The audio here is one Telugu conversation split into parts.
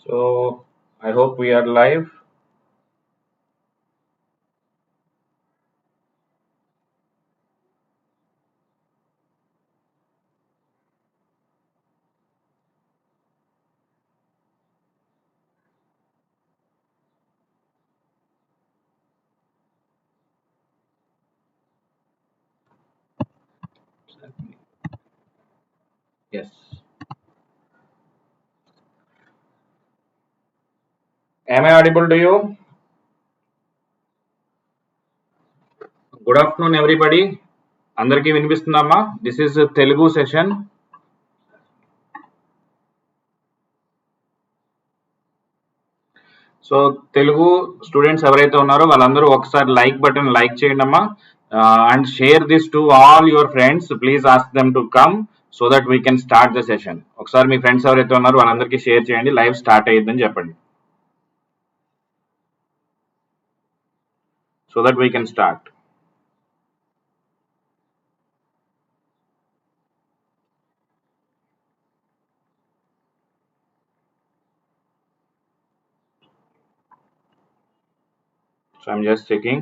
So I hope we are live. Yes. Am I audible to you? Good afternoon, everybody. అందరికీ వినిపిస్తుందమ్మా? This is a Telugu session. So Telugu students ఎవరైతే ఉన్నారో వాళ్ళందరూ ఒకసారి లైక్ బటన్ లైక్ చేయండి అమ్మా and share this to all your friends. Please ask them to come so that we can start the session. ఒకసారి మీ ఫ్రెండ్స్ ఎవరైతే ఉన్నారో వాళ్ళందరికీ షేర్ చేయండి, లైవ్ స్టార్ట్ అయ్యిద్దని చెప్పండి so that we can start. So I'm just checking.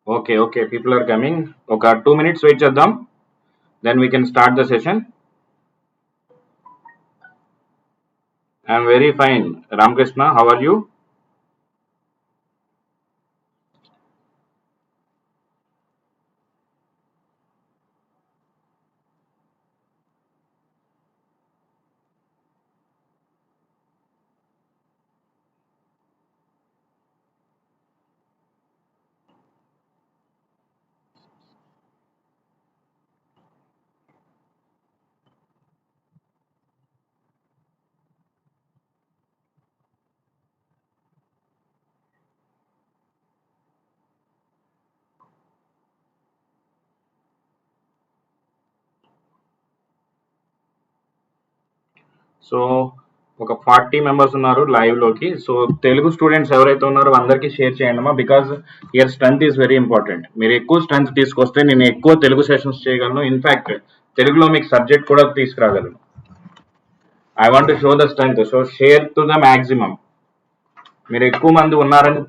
Okay, people are coming. Okay, 2 minutes wait చేద్దాం. Then we can start the session. I am very fine. Ramkrishna, how are you? So ఒక 40 మెంబర్స్ ఉన్నారు లైవ్ లోకి. సో తెలుగు స్టూడెంట్స్ ఎవరైతే ఉన్నారో అందరికీ షేర్ చేయండి అమ్మా, because here strength is very important. మీరు ఎక్కువ స్ట్రెంత్ తీసుకొస్తే నేను ఎక్కువ తెలుగు సెషన్స్ చేయగలను. ఇన్ఫాక్ట్ తెలుగులో మీకు సబ్జెక్ట్ కూడా తీసుకురాగలను. I want to show the strength. So share to the maximum. మీరు ఎక్కువ మంది ఉన్నారని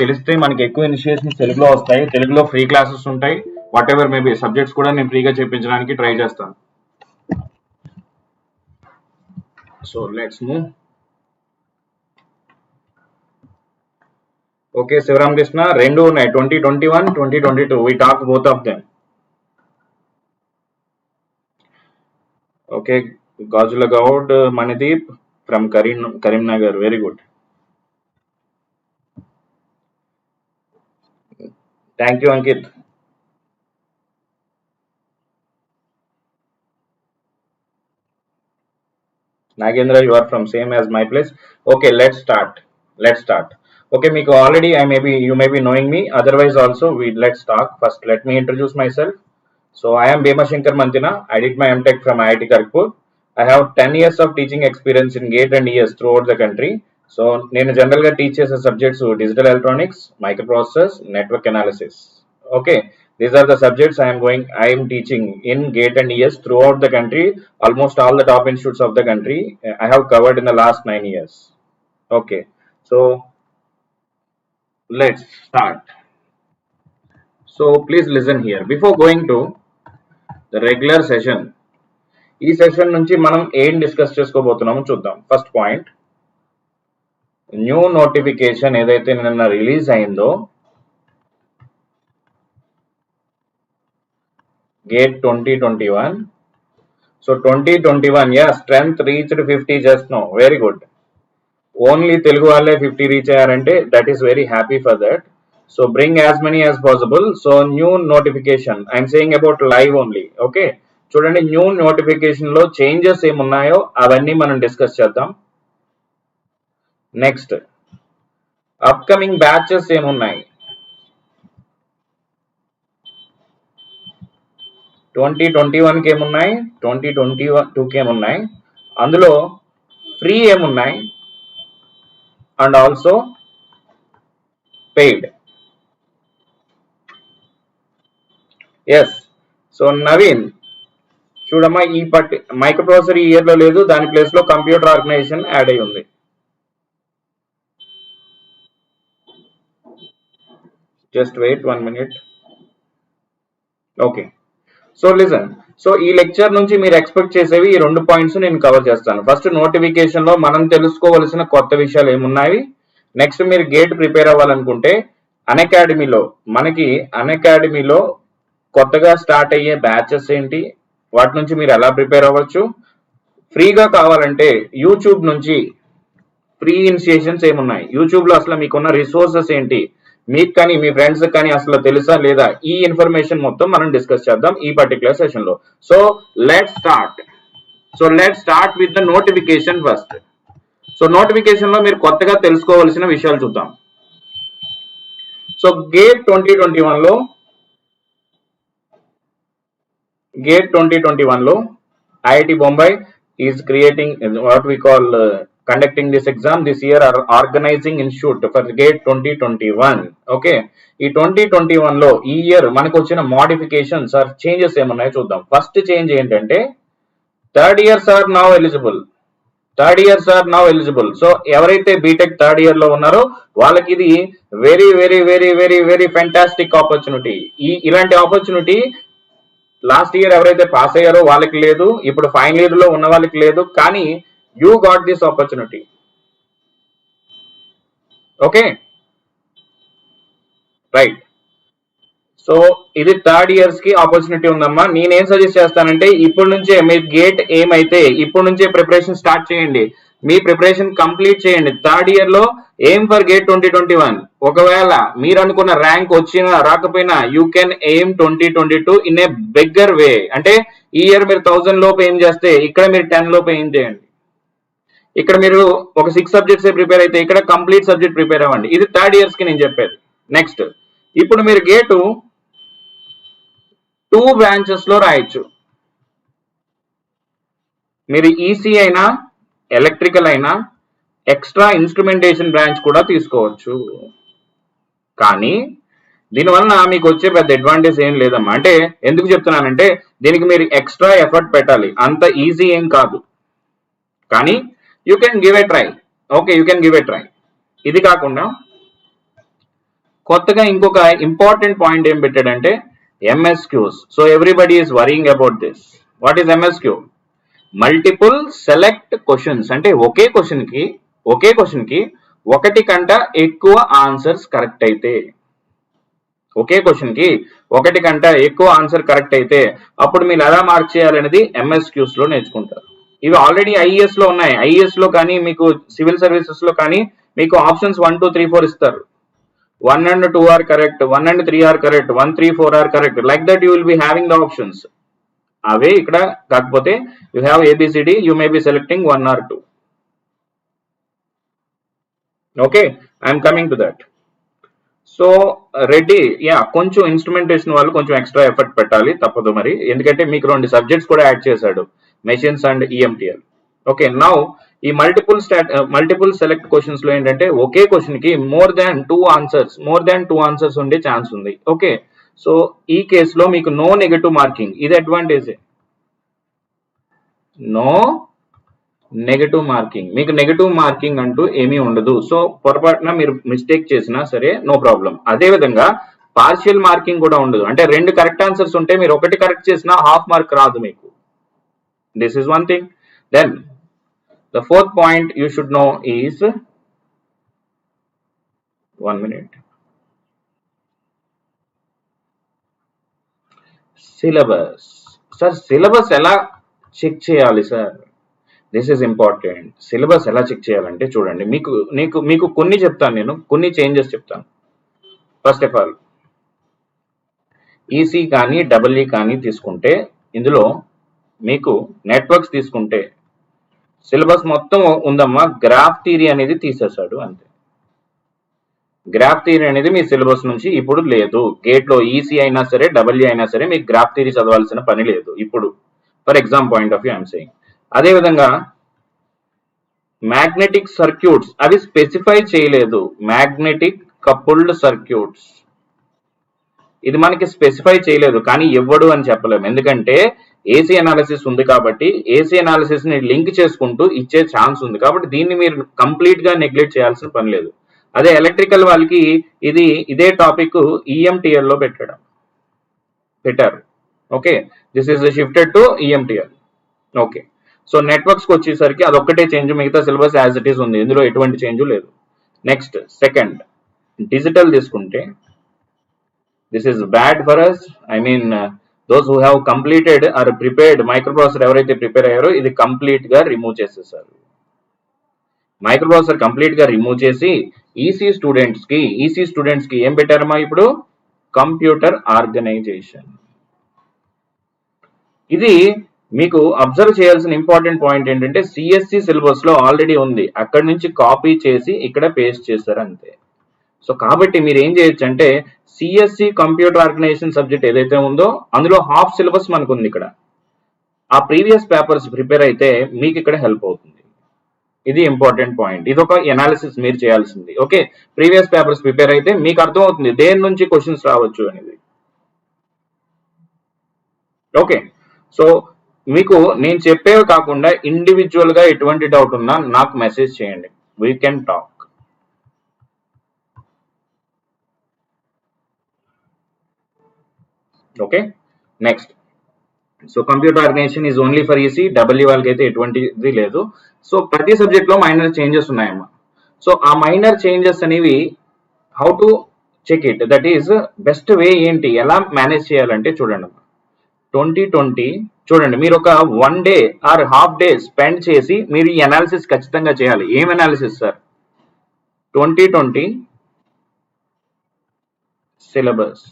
తెలిస్తే మనకి ఎక్కువ ఇనిషియేషన్స్ తెలుగులో వస్తాయి. తెలుగులో ఫ్రీ క్లాసెస్ ఉంటాయి. వాట్ ఎవర్ మేబీ సబ్జెక్ట్స్ కూడా నేను ఫ్రీగా చెప్పించడానికి ట్రై చేస్తాను. So let's move. Okay, Sivaram Krishna, రెండు ఉన్నాయి, 2021, 2022. We talk both of them. Okay, Gajula Gaud, Manideep from Karimnagar. Very good. Thank you, Ankit. Nagendra, you are from same as my place. Okay, let's start. Okay, Miko, already you may be knowing me. Otherwise, also let's talk. First, let me introduce myself. So I am Bhima Shankar Mantina. I did my MTech from IIT Kharagpur. I have 10 years of teaching experience in GATE and ES throughout the country. So నేను జనరల్ గా టీచ్ చేసే subjects digital electronics, microprocessors, network analysis. Okay, these are the subjects I am teaching in GATE and ES throughout the country. Almost all the top institutes of the country I have covered in the last 9 years. Okay, so let's start. So please listen here before going to the regular session. ఈ సెషన్ నుంచి మనం ఏం డిస్కస్ చేసుకోబోతున్నామో చూద్దాం. ఫస్ట్ పాయింట్, న్యూ నోటిఫికేషన్ ఏదైతే నిన్న రిలీజ్ అయిందో GATE 2021. So 2021, yeah, strength reached 50 just now. Very good. Only Telugu వాళ్ళే 50 రీచ్ అయ్యారంటే that is very happy for that. So bring as many as possible. So new notification I'm saying about live only. Okay, చూడండి, న్యూ నోటిఫికేషన్ లో చేంజెస్ ఏమున్నాయో అవన్నీ మనం డిస్కస్ చేద్దాం. నెక్స్ట్, అప్కమింగ్ బ్యాచెస్ ఏమున్నాయి, 2021కి ఏమున్నాయి, 2022కి ఏమున్నాయి, అందులో ఫ్రీ ఏమున్నాయి and also paid. Yes. So Naveen చూడమ్మా, ఈ మైక్రో ప్రాసెసర్ ఈ ఇయర్ లో లేదు, దాని ప్లేస్ లో కంప్యూటర్ ఆర్గనైజేషన్ యాడ్ అయి ఉంది. Just wait 1 minute. Okay, so listen. So ఈ లెక్చర్ నుంచి మీరు ఎక్స్పెక్ట్ చేసేవి ఈ 2 పాయింట్స్ నేను కవర్ చేస్తాను. ఫస్ట్ నోటిఫికేషన్ లో మనం తెలుసుకోవలసిన కొత్త విషయాలు ఏమున్నాయి. నెక్స్ట్ మీరు గేట్ ప్రిపేర్ అవ్వాలనుకుంటే అన్అకాడమీలో కొత్తగా స్టార్ట్ అయ్యే బ్యాచెస్ ఏంటి, వాటి నుంచి మీరు ఎలా ప్రిపేర్ అవ్వచ్చు. ఫ్రీగా కావాలంటే యూట్యూబ్ నుంచి ఫ్రీ ఇనిషియేషన్స్ ఏమున్నాయి, యూట్యూబ్ లో అసలు మీకున్న రిసోర్సెస్ ఏంటి, మీకు కానీ మీ ఫ్రెండ్స్ కానీ అసలు తెలుసా లేదా, ఈ ఇన్ఫర్మేషన్ మొత్తం మనం డిస్కస్ చేద్దాం ఈ పర్టికులర్ సెషన్ లో. So let's start with the notification first. So notification లో మీరు కొత్తగా తెలుసుకోవాల్సిన విషయాలు చూద్దాం. సో గేట్ 2021 లో IIT Bombay is creating what we call conducting this exam this year, are organizing institute for gate 2021. Okay, ఈ 2021 లో ఈ ఇయర్ మనకు వచ్చిన మోడిఫికేషన్స్ ఆర్ చేంజెస్ ఏమన్నాయో చూద్దాం. ఫస్ట్ చేంజ్ ఏంటంటే third years or now eligible. So ఎవరైతే బీటెక్ థర్డ్ ఇయర్ లో ఉన్నారో వాళ్ళకి ఇది very very very very very fantastic opportunity. ఇలాంటి ఆపర్చునిటీ లాస్ట్ ఇయర్ ఎవరైతే పాస్ అయ్యారో వాళ్ళకి లేదు, ఇప్పుడు ఫైనల్ ఇయర్ లో ఉన్న వాళ్ళకి లేదు, కానీ you got this opportunity. Okay, right. So ఇది థర్డ్ ఇయర్స్ కి ఆపర్చునిటీ ఉందమ్మా. నేనేం సజెస్ట్ చేస్తానంటే ఇప్పటి నుంచే మీ గేట్ ఏమైతే ఇప్పటి నుంచే ప్రిపరేషన్ స్టార్ట్ చేయండి, మీ ప్రిపరేషన్ కంప్లీట్ చేయండి. థర్డ్ ఇయర్ లో ఎయిమ్ ఫర్ గేట్ 2021. ఒకవేళ మీరు అనుకున్న ర్యాంక్ వచ్చినా రాకపోయినా you can aim 2022 in a bigger వే. అంటే ఈ ఇయర్ మీరు 1000 లోపు ఏం చేస్తే ఇక్కడ మీరు 10 లోపు ఏం చేయండి. ఇక్కడ మీరు ఒక 6 సబ్జెక్ట్స్ ప్రిపేర్ అయితే ఇక్కడ కంప్లీట్ సబ్జెక్ట్ ప్రిపేర్ అవ్వండి. ఇది థర్డ్ ఇయర్స్ కి నేను చెప్పేది. నెక్స్ట్, ఇప్పుడు మీరు గేటు 2 బ్రాంచెస్ లో రాయొచ్చు. మీరు ఈసీ అయినా ఎలక్ట్రికల్ అయినా ఎక్స్ట్రా ఇన్స్ట్రుమెంటేషన్ బ్రాంచ్ కూడా తీసుకోవచ్చు. కానీ దీనివల్ల మీకు వచ్చే పెద్ద అడ్వాంటేజ్ ఏం లేదమ్మా. అంటే ఎందుకు చెప్తున్నానంటే దీనికి మీరు ఎక్స్ట్రా ఎఫర్ట్ పెట్టాలి, అంత ఈజీ ఏం కాదు. కానీ you can give a try. Okay, you can give a try. ఇది కాకుండా కొత్తగా ఇంకొక ఇంపార్టెంట్ పాయింట్ ఏం పెట్టాడంటే MSQs. So everybody is worrying about this. What is MSQ? Multiple select questions. అంటే ఒకే క్వశ్చన్ కి ఒకటి కంట ఎక్కువ ఆన్సర్స్ కరెక్ట్ అయితే, ఒకే క్వశ్చన్ కి ఒకటి కంట ఎక్కువ ఆన్సర్ కరెక్ట్ అయితే అప్పుడు మీరు ఎలా మార్క్ చేయాలనేది ఎంఎస్క్యూస్ లో నేర్చుకుంటారు. ఇవి ఆల్రెడీ ఐఏఎస్ లో ఉన్నాయి. ఐఏఎస్ లో కానీ మీకు సివిల్ సర్వీసెస్ లో కానీ మీకు ఆప్షన్స్ 1, 2, 3, 4 ఇస్తారు. 1 and 2 are correct, 1 and 3 are correct, 1, 3, 4 are correct. Like that you will be having the options. అవే ఇక్కడ కాకపోతే you have ABCD, you may be selecting 1 or 2. Okay, I am coming to that. So Reddy, కొంచెం ఇన్స్ట్రుమెంటేషన్ వాళ్ళు కొంచెం ఎక్స్ట్రా ఎఫర్ట్ పెట్టాలి, తప్పదు మరి. ఎందుకంటే మీకు 2 సబ్జెక్ట్స్ కూడా యాడ్ చేశాడు, మెషిన్స్ అండ్ ఈఎంటిఎల్. ఓకే, నౌ ఈ మల్టిపుల్ సెలెక్ట్ క్వశ్చన్స్ లో ఏంటంటే ఒకే క్వశ్చన్ కి మోర్ దాన్ టూ ఆన్సర్స్ ఉండే ఛాన్స్ ఉంది. ఓకే, సో ఈ కేసులో మీకు నో నెగటివ్ మార్కింగ్. ఇది అడ్వాంటేజ్. నో నెగటివ్ మార్కింగ్, మీకు నెగటివ్ మార్కింగ్ అంటూ ఏమీ ఉండదు. సో పొరపాటున మీరు మిస్టేక్ చేసినా సరే నో ప్రాబ్లం. అదే విధంగా పార్షియల్ మార్కింగ్ కూడా ఉండదు. అంటే 2 కరెక్ట్ ఆన్సర్స్ ఉంటే మీరు ఒకటి కరెక్ట్ చేసినా హాఫ్ మార్క్ రాదు మీకు. This is one thing. Then the fourth point you should know is 1 minute. Syllabus. Sir, syllabus ఎలా చెక్ చేయాలి sir? This is important. Syllabus ఎలా చెక్ చేయాలంటే చూడండి, మీకు కొన్ని చెప్తాను, నేను కొన్ని చేంజెస్ చెప్తాను. ఫస్ట్ ఆఫ్ ఆల్ ఈసీ కానీ డబల్ఈ కానీ తీసుకుంటే ఇందులో మీకు నెట్వర్క్స్ తీసుకుంటే సిలబస్ మొత్తం ఉందమ్మా, గ్రాఫ్ థియరీ అనేది తీసేశాడు అంతే. గ్రాఫ్ థియరీ అనేది మీ సిలబస్ నుంచి ఇప్పుడు లేదు. గేట్ లో ఈసీ అయినా సరే డబ్ల్యూ అయినా సరే మీకు గ్రాఫ్ థియరీ చదవాల్సిన పని లేదు ఇప్పుడు, for exam point of view I'm saying. అదేవిధంగా మ్యాగ్నెటిక్ సర్క్యూట్స్ అవి స్పెసిఫై చేయలేదు. మ్యాగ్నెటిక్ కపుల్డ్ సర్క్యూట్స్ ఇది మనకి స్పెసిఫై చేయలేదు, కానీ ఇవ్వడు అని చెప్పలేము. ఎందుకంటే ఏసీ అనాలిసిస్ ఉంది కాబట్టి ఏసీ అనాలిసిస్ ని లింక్ చేసుకుంటూ ఇచ్చే ఛాన్స్ ఉంది కాబట్టి దీన్ని మీరు కంప్లీట్ గా నెగ్లెక్ట్ చేయాల్సిన పని లేదు. అదే ఎలక్ట్రికల్ వాళ్ళకి ఇదే టాపిక్ ఈఎంటిఎల్ లో పెట్టారు. Okay, this is shifted to EMTL. Okay, so networks కి వచ్చేసరికి అదొక్కటే చేంజ్, మిగతా సిలబస్ యాజ్ ఇట్ ఈస్ ఉంది, ఇందులో ఎటువంటి చేంజ్ లేదు. నెక్స్ట్ సెకండ్ డిజిటల్ తీసుకుంటే this is bad for us. I mean those who have completed or prepared microprocessor ఎవరైతే ప్రిపేర్ అయ్యారో ఇది కంప్లీట్ గా రిమూవ్ చేసేసారు. మైక్రోప్రాసెసర్ కంప్లీట్ గా రిమూవ్ చేసి ఈసీ స్టూడెంట్స్ కి ఏం పెట్టారమ్మా ఇప్పుడు? Computer organization. ఇది మీకు అబ్జర్వ్ చేయాల్సిన ఇంపార్టెంట్ పాయింట్ ఏంటంటే సిఎస్సి సిలబస్ లో ఆల్రెడీ ఉంది, అక్కడి నుంచి కాపీ చేసి ఇక్కడ పేస్ట్ చేశారు అంతే. సో కాబట్టి మీరు ఏం చేయొచ్చు అంటే సిఎస్సి కంప్యూటర్ ఆర్గనైజేషన్ సబ్జెక్ట్ ఏదైతే ఉందో అందులో హాఫ్ సిలబస్ మనకు ఉంది. ఇక్కడ ఆ ప్రీవియస్ పేపర్స్ ప్రిపేర్ అయితే మీకు ఇక్కడ హెల్ప్ అవుతుంది. ఇది ఇంపార్టెంట్ పాయింట్, ఇది ఒక ఎనాలిసిస్ మీరు చేయాల్సింది. ఓకే, ప్రీవియస్ పేపర్స్ ప్రిపేర్ అయితే మీకు అర్థం అవుతుంది దేని నుంచి క్వశ్చన్స్ రావచ్చు అనేది. ఓకే, సో మీకు నేను చెప్పేవి కాకుండా ఇండివిజువల్ గా ఎటువంటి డౌట్ ఉన్నా నాకు మెసేజ్ చేయండి, we can talk. Okay, next so computer organization is only for EC, W వాళ్ళకి అయితే ఎటువంటిది లేదు. సో ప్రతి సబ్జెక్ట్ లో మైనర్ చేంజెస్ ఉన్నాయమ్మా. సో ఆ మైనర్ చేంజెస్ అనేవి how to check it, that is best way ఏంటి, ఎలా మేనేజ్ చేయాలంటే చూడండి అమ్మా. 2020 చూడండి, మీరు ఒక 1 day or half day spend చేసి మీరు ఈ అనాలిసిస్ ఖచ్చితంగా చేయాలి. ఏం analysis sir? 2020 syllabus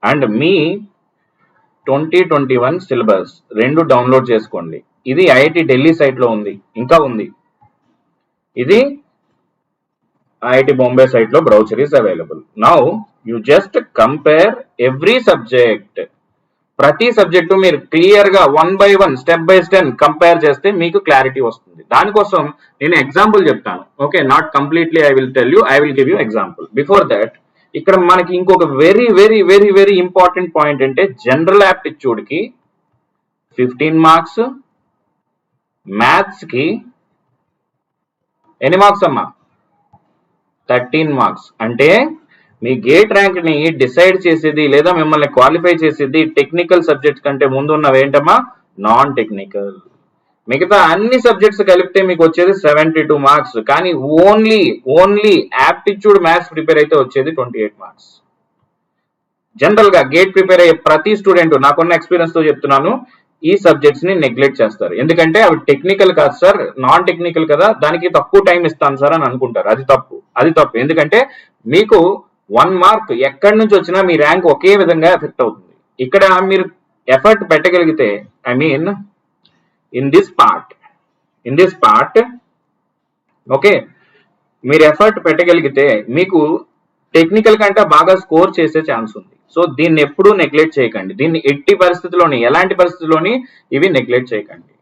and me 2021 syllabus రెండు డౌన్లోడ్ చేసుకోండి. ఇది ఐఐటి ఢిల్లీ సైట్ లో ఉంది, ఇంకా ఉంది. ఇది ఐఐటి బాంబే సైట్ లో brochure is available. Now you just compare every subject. ప్రతి సబ్జెక్టు మీరు క్లియర్ గా 1 by 1 step by step compare చేస్తే మీకు క్లారిటీ వస్తుంది. దానికోసం నేను ఎగ్జాంపుల్ చెప్తాను. Okay, not completely I will tell you, I will give you example. Before that ఇక్కడ మనకి ఇంకొక very very very very important point అంటే జనరల్ యాప్టిట్యూడ్ కి 15 మార్క్స్, మ్యాథ్స్ కి ఎన్ని మార్క్స్ అమ్మా? 13 మార్క్స్. అంటే మీ గేట్ ర్యాంక్ ని డిసైడ్ చేసేది లేదా మిమ్మల్ని క్వాలిఫై చేసేది టెక్నికల్ సబ్జెక్ట్స్ కంటే ముందు ఉన్నవి ఏంటమ్మా? Non technical. మిగతా అన్ని సబ్జెక్ట్స్ కలిపితే మీకు వచ్చేది 72 మార్క్స్, కానీ ఓన్లీ యాప్టిట్యూడ్ మ్యాథ్స్ ప్రిపేర్ అయితే వచ్చేది 28 మార్క్స్. జనరల్ గా గేట్ ప్రిపేర్ అయ్యే ప్రతి స్టూడెంట్, నాకున్న ఎక్స్పీరియన్స్ తో చెప్తున్నాను, ఈ సబ్జెక్ట్స్ ని నెగ్లెక్ట్ చేస్తారు. ఎందుకంటే అవి టెక్నికల్ కాదు సార్, నాన్ టెక్నికల్ కదా, దానికి తక్కువ టైం ఇస్తాను సార్ అని అనుకుంటారు. అది తప్పు. ఎందుకంటే మీకు 1 మార్క్ ఎక్కడి నుంచి వచ్చినా మీ ర్యాంక్ ఒకే విధంగా ఎఫెక్ట్ అవుతుంది. ఇక్కడ మీరు ఎఫర్ట్ పెట్టగలిగితే, I mean in this part okay, మీరు ఎఫర్ట్ పెట్టగలిగితే మీకు టెక్నికల్ కంటే బాగా స్కోర్ చేసే ఛాన్స్ ఉంది. సో దీన్ని ఎప్పుడూ నెగ్లెక్ట్ చేయకండి. దీన్ని ఎట్టి పరిస్థితుల్లోని, ఎలాంటి పరిస్థితుల్లోని ఇవి నెగ్లెక్ట్ చేయకండి.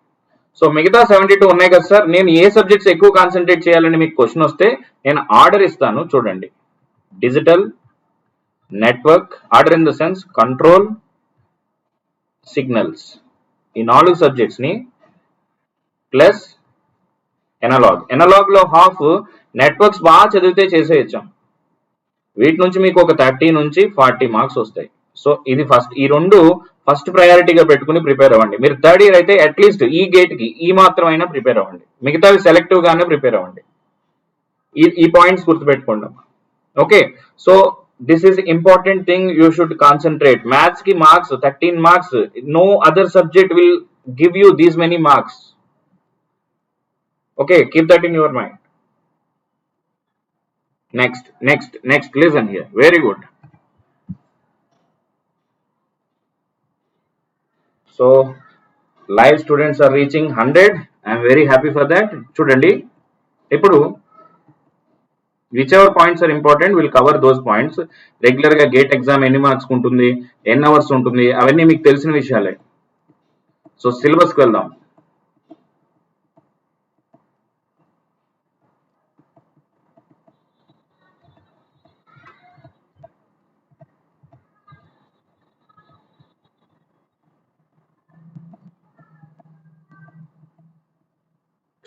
సో మిగతా 72 ఉన్నాయి కదా సార్, నేను ఏ సబ్జెక్ట్స్ ఎక్కువ కాన్సన్ట్రేట్ చేయాలని మీకు క్వశ్చన్ వస్తే నేను ఆర్డర్ ఇస్తాను. చూడండి, digital, network, order in the sense control, signals, ఈ 4 సబ్జెక్ట్స్ ని ప్లస్ ఎనలాగ్ లో హాఫ్ నెట్వర్క్స్ బాగా చదివితే చేసేయచ్చాం. వీటి నుంచి మీకు ఒక 30 నుంచి 40 మార్క్స్ వస్తాయి. సో ఇది ఈ రెండు ఫస్ట్ ప్రయారిటీగా పెట్టుకుని ప్రిపేర్ అవ్వండి. మీరు థర్డ్ ఇయర్ అయితే అట్లీస్ట్ ఈ గేట్ కి ఈ మాత్రం అయినా ప్రిపేర్ అవ్వండి, మిగతావి సెలెక్టివ్ గానే ప్రిపేర్ అవ్వండి. ఈ పాయింట్స్ గుర్తుపెట్టుకోండి. Okay, so this is important thing, you should concentrate. Maths కి marks 13 marks, no other subject will give you these many marks. Okay, keep that in your mind. Next, listen here. Very good. So, live students are reaching 100. I am very happy for that. చూడండి, ఇప్పుడు which ever points are important will cover those points. Regular గా గేట్ ఎగ్జామ్ ఎన్ని మార్క్స్ ఉంటుంది, ఎన్ని అవర్స్ ఉంటుంది, అవన్నీ మీకు తెలిసిన విషయాలే. సో సిలబస్కి వెళ్దాం.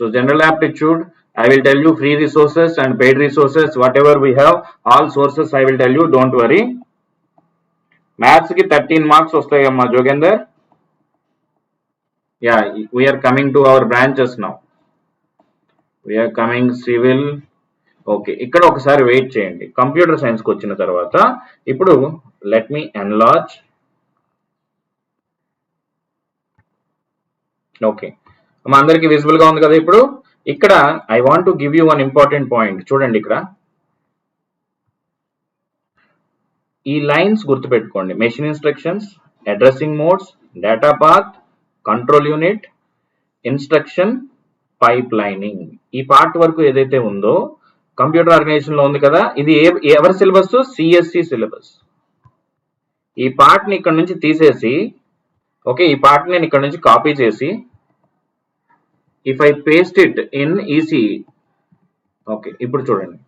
So general aptitude, I will tell you free resources and paid resources, whatever we have, all sources I will tell you, don't worry. Maths ki 13 marks వస్తాయమ్మా Jogender. Yeah, we are coming to our branches now. We are coming civil. Okay, ఇక్కడ ఒకసారి వెయిట్ చేయండి. కంప్యూటర్ సైన్స్కి వచ్చిన తర్వాత ఇప్పుడు లెట్ మీ ఎన్లార్జ్. ఓకే, మా అందరికి విజిబుల్ గా ఉంది కదా. ఇప్పుడు ఇక్కడ I want to give you one important point. చూడండి, ఇక్కడ ఈ లైన్స్ గుర్తుపెట్టుకోండి. Machine instructions, addressing modes, data path, control unit, instruction, pipe lining. ఈ పార్ట్ వరకు ఏదైతే ఉందో కంప్యూటర్ ఆర్గనైజేషన్ లో ఉంది కదా, ఇది ఎవరి సిలబస్? CSC syllabus. ఈ పార్ట్ ని ఇక్కడ నుంచి తీసేసి, ఓకే, ఈ పార్ట్ నేను ఇక్కడ నుంచి కాపీ చేసి if I paste it in ECE, okay, ఇప్పుడు చూడండి.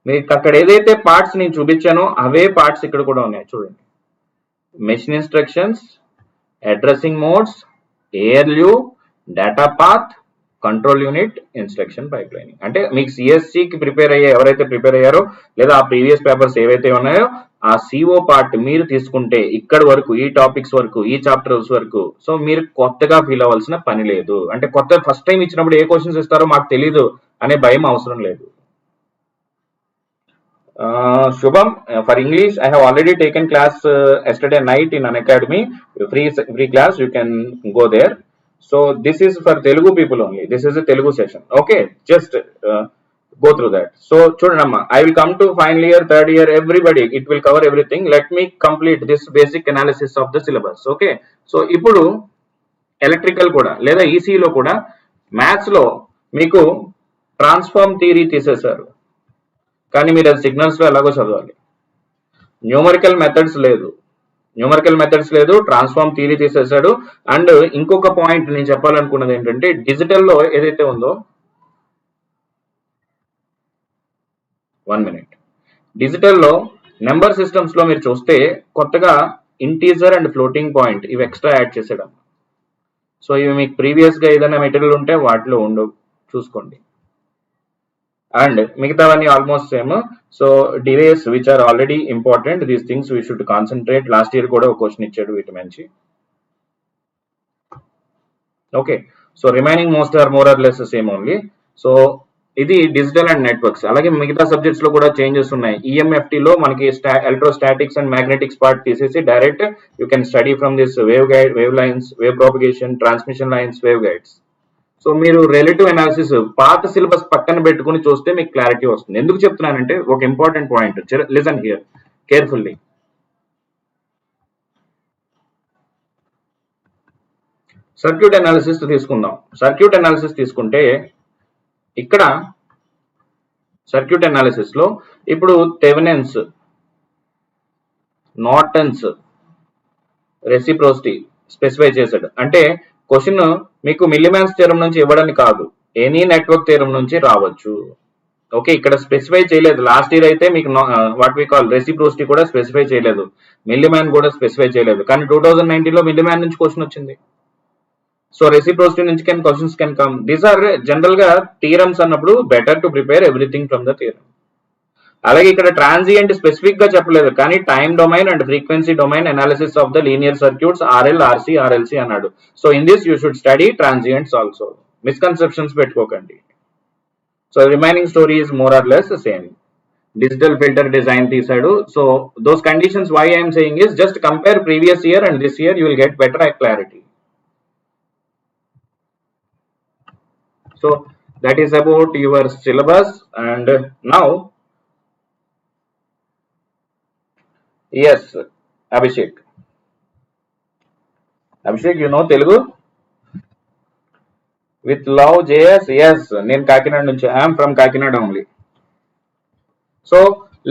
మీకు అక్కడ ఏదైతే పార్ట్స్ నేను చూపించానో అవే పార్ట్స్ ఇక్కడ కూడా ఉన్నాయి. చూడండి, machine instructions, addressing modes, ALU, data path, control unit, instruction, pipe lining. అంటే మీకు సిఎస్సికి ప్రిపేర్ అయ్యే ఎవరైతే ప్రిపేర్ అయ్యారో లేదా ఆ ప్రీవియస్ పేపర్స్ ఏవైతే ఉన్నాయో ఆ సిఓ పార్ట్ మీరు తీసుకుంటే ఇక్కడ వరకు, ఈ టాపిక్స్ వరకు, ఈ చాప్టర్స్ వరకు, సో మీరు కొత్తగా ఫీల్ అవ్వాల్సిన పని లేదు. అంటే కొత్త ఫస్ట్ టైం ఇచ్చినప్పుడు ఏ క్వశ్చన్స్ ఇస్తారో మాకు తెలీదు అనే భయం అవసరం లేదు. Shubham, for English, I have already taken class yesterday night in an academy, free class. You can go there. So this is for Telugu people only. This is a Telugu session. Okay, just go through that. So Chudamma, I will come to final year, third year, everybody. It will cover everything. Let me complete this basic analysis of the syllabus. Okay. So ఇప్పుడు ఎలక్ట్రికల్ కూడా లేదా ఈసీలో కూడా మ్యాథ్స్ లో మీకు ట్రాన్స్ఫార్మ్ థియరీ తీసేశారు, కానీ మీరు అది సిగ్నల్స్ లో ఎలాగో చదవాలి. న్యూమరికల్ మెథడ్స్ లేదు, ట్రాన్స్ఫార్మ్ థియరీ తీసేసాడు. అండ్ ఇంకొక పాయింట్ నేను చెప్పాలనుకున్నది ఏంటంటే, డిజిటల్లో ఏదైతే ఉందో, 1 minute, డిజిటల్లో నెంబర్ సిస్టమ్స్ లో మీరు చూస్తే కొత్తగా ఇంటీజర్ అండ్ ఫ్లోటింగ్ పాయింట్ ఇవి ఎక్స్ట్రా యాడ్ చేసేయడం. సో ఇవి మీకు ప్రీవియస్ గా ఏదైనా మెటీరియల్ ఉంటే వాటిలో ఉండవు, చూసుకోండి. అండ్ మిగతావన్నీ ఆల్మోస్ట్ సేమ్. సో డిరేస్ which are already important, these things we should concentrate. Last year కూడా ఒక క్వశ్చన్ ఇచ్చాడు వీటి మంచి. Okay, so remaining most or more or less same only. So ఇది డిజిటల్ అండ్ నెట్వర్క్స్. అలాగే మిగతా సబ్జెక్ట్స్ లో కూడా చేంజెస్ ఉన్నాయి. ఈఎంఎఫ్టీ లో మనకి ఎలక్ట్రోస్టాటిక్స్ అండ్ మ్యాగ్నెటిక్స్ పార్ట్ తీసేసి direct you can study from this wave lines, wave propagation, transmission lines, wave guides. So మీరు రిలేటివ్ అనాలిసిస్ పాత సిలబస్ పక్కన పెట్టుకుని చూస్తే మీకు క్లారిటీ వస్తుంది. ఎందుకు చెప్తున్నానంటే ఒక important point, listen here carefully. Circuit analysis తీసుకుందాం. సర్క్యూట్ అనాలిసిస్ తీసుకుంటే ఇక్కడ సర్క్యూట్ అనాలిసిస్ లో ఇప్పుడు థెవెనిన్స్, నార్టన్స్, రెసిప్రోసిటీ స్పెసిఫై చేశాడు. అంటే క్వశ్చన్ మీకు మిల్లీమాన్స్ థియరం నుంచి ఇవ్వడానికి కాదు, ఎనీ నెట్వర్క్ థియరం నుంచి రావచ్చు. ఓకే, ఇక్కడ స్పెసిఫై చేయలేదు. లాస్ట్ ఇయర్ అయితే మీకు వాట్ వి కాల్ రెసిప్రోసిటీ కూడా స్పెసిఫై చేయలేదు, మిల్లీమాన్ కూడా స్పెసిఫై చేయలేదు. కానీ 2019 లో మిల్లీమాన్ నుంచి క్వశ్చన్ వచ్చింది. సో రెసిప్రోసిటీ నుంచి questions can come. These are general గా థియరమ్స్ అన్నప్పుడు better to prepare everything from the theorem. అలాగే ఇక్కడ ట్రాన్సియంట్ స్పెసిఫిక్ గా చెప్పలేదు, కానీ time domain and frequency domain analysis of the linear circuits RL, RC, RLC అన్నాడు. So in this you should study transients also. Misconceptions పెట్టుకోకండి. So remaining story is more or less same. Digital filter design తీసాడు. So those conditions why I'm saying is just compare previous year and this year, you will get better clarity. So that is about your syllabus. And now yes, Abhishek. Abhishek, you know Telugu? With love JS, yes, నేను కాకినాడ నుంచి, I'm from Kakinada only. So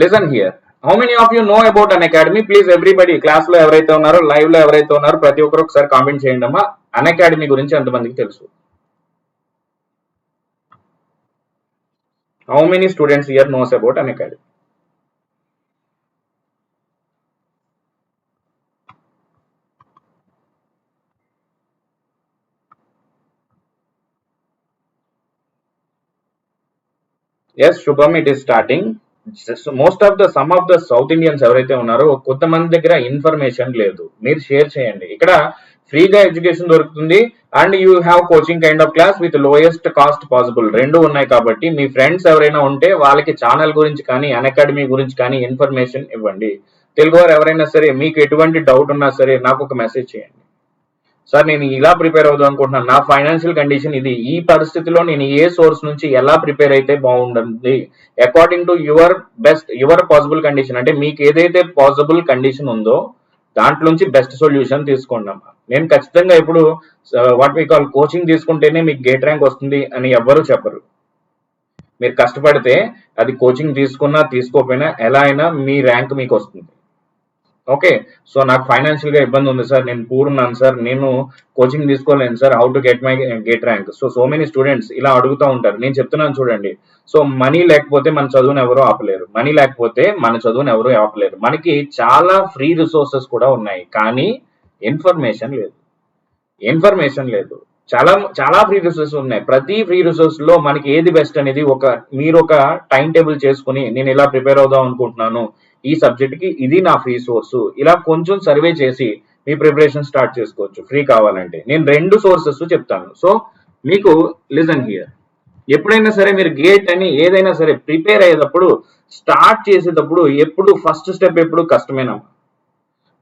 listen here, how many of you know about Unacademy? Please everybody, class లో ఎవరైతే ఉన్నారో, లైవ్ లో ఎవరైతే ఉన్నారో ప్రతి ఒక్కరు ఒకసారి కామెంట్ చేయండి అమ్మా, అన్ అకాడమీ గురించి ఎంతమందికి తెలుసు? How many students here knows about Unacademy? Yes Shubham, it is starting. Most of the some of the south Indians ఎవరైతే ఉన్నారో కొంతమంది దగ్గర ఇన్ఫర్మేషన్ లేదు. మీరు షేర్ చేయండి. ఇక్కడ ఫ్రీగా ఎడ్యుకేషన్ దొరుకుతుంది and you have coaching kind of class with lowest cost possible, రెండు ఉన్నాయి. కాబట్టి మీ ఫ్రెండ్స్ ఎవరైనా ఉంటే వాళ్ళకి ఛానల్ గురించి కానీ అన్ అకాడమీ గురించి కానీ ఇన్ఫర్మేషన్ ఇవ్వండి. తెలుగు వారు ఎవరైనా సరే మీకు ఎటువంటి డౌట్ ఉన్నా సరే నాకు ఒక మెసేజ్ చేయండి. సార్ నేను ఇలా ప్రిపేర్ అవుదాం అనుకుంటున్నాను, నా ఫైనాన్షియల్ కండిషన్ ఇది, ఈ పరిస్థితిలో నేను ఏ సోర్స్ నుంచి ఎలా ప్రిపేర్ అయితే బాగుంటుంది, according to your best, your possible condition, అంటే మీకు ఏదైతే పాసిబుల్ కండిషన్ ఉందో దాంట్లోంచి బెస్ట్ సొల్యూషన్ తీసుకోండి అమ్మా. నేను ఖచ్చితంగా ఇప్పుడు వాట్ వీ కాల్ కోచింగ్ తీసుకుంటేనే మీకు గేట్ ర్యాంక్ వస్తుంది అని ఎవ్వరూ చెప్పరు. మీరు కష్టపడితే అది కోచింగ్ తీసుకున్నా తీసుకోకపోయినా ఎలా అయినా మీ ర్యాంక్ మీకు వస్తుంది. ఓకే, సో నాకు ఫైనాన్షియల్ గా ఇబ్బంది ఉంది సార్, నేను పూర్ ఉన్నాను సార్, నేను కోచింగ్ తీసుకోలేను sir, how to get my get rank. So many students ఇలా అడుగుతూ ఉంటారు. నేను చెప్తున్నాను చూడండి, సో మనీ లేకపోతే మన చదువును ఎవరో ఆపలేరు, మనీ లేకపోతే మన చదువును ఎవరో ఆపలేరు. మనకి చాలా ఫ్రీ రిసోర్సెస్ కూడా ఉన్నాయి, కానీ ఇన్ఫర్మేషన్ లేదు. ఇన్ఫర్మేషన్ లేదు. చాలా చాలా ఫ్రీ రిసోర్సెస్ ఉన్నాయి. ప్రతి ఫ్రీ రిసోర్స్ లో మనకి ఏది బెస్ట్ అనేది మీరు ఒక టైం టేబుల్ చేసుకుని, నేను ఇలా ప్రిపేర్ అవుదాం అనుకుంటున్నాను, ఈ సబ్జెక్ట్ కి ఇది నా ఫ్రీ సోర్స్, ఇలా కొంచెం సర్వే చేసి మీ ప్రిపరేషన్ స్టార్ట్ చేసుకోవచ్చు. ఫ్రీ కావాలంటే నేను 2 సోర్సెస్ చెప్తాను. సో మీకు లిజన్ హియర్, ఎప్పుడైనా సరే మీరు గేట్ అని ఏదైనా సరే ప్రిపేర్ అయ్యేటప్పుడు, స్టార్ట్ చేసేటప్పుడు ఎప్పుడు ఫస్ట్ స్టెప్ ఎప్పుడు కష్టమేనా?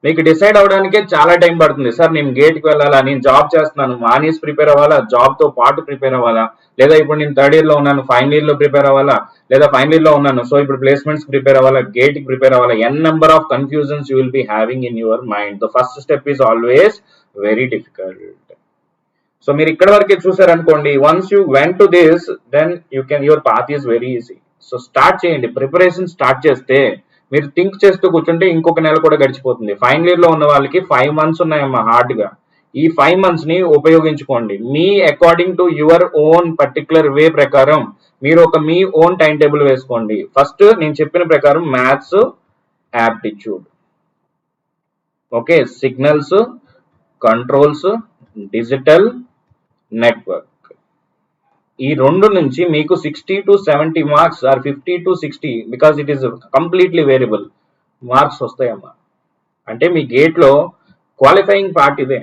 మీకు డిసైడ్ అవడానికే చాలా టైం పడుతుంది. సార్ నేను గేట్కి వెళ్ళాలా, నేను జాబ్ చేస్తున్నాను, మానేసి ప్రిపేర్ అవ్వాలా, జాబ్ తో పాటు ప్రిపేర్ అవ్వాలా, లేదా ఇప్పుడు నేను 3rd ఇయర్ లో ఉన్నాను ఫైనల్ ఇయర్ లో ప్రిపేర్ అవ్వాలా, లేదా ఫైనల్ ఇయర్ లో ఉన్నాను సో ఇప్పుడు ప్లేస్మెంట్స్ ప్రిపేర్ అవ్వాలా, గేట్ కి ప్రిపేర్ అవ్వాలా, N number of confusions you will be having in your mind. The first step is always very difficult. So మీరు ఇక్కడ వరకే చూసారనుకోండి, once you went to this then your path is very easy. So start చేయండి, ప్రిపరేషన్ స్టార్ట్ చేస్తే మీరు థింక్ చేస్తూ కూర్చుంటే ఇంకొక నెల కూడా గడిచిపోతుంది. ఫైనల్ ఇయర్ లో ఉన్న వాళ్ళకి 5 months ఉన్నాయమ్మా హార్డ్ గా. ఈ 5 months ని ఉపయోగించుకోండి. మీ according to your own particular way ప్రకారం మీరు మీ ఓన్ టైం టేబుల్ వేసుకోండి. ఫస్ట్ నేను చెప్పిన ప్రకారం maths, aptitude, okay, signals, controls, digital, network, ఈ 2 నుంచి మీకు 60 to 70 marks or 50 to 60, because it is completely variable, marks వస్తాయమ్మా. అంటే మీ గేట్ లో క్వాలిఫైయింగ్ పార్ట్ ఇదే.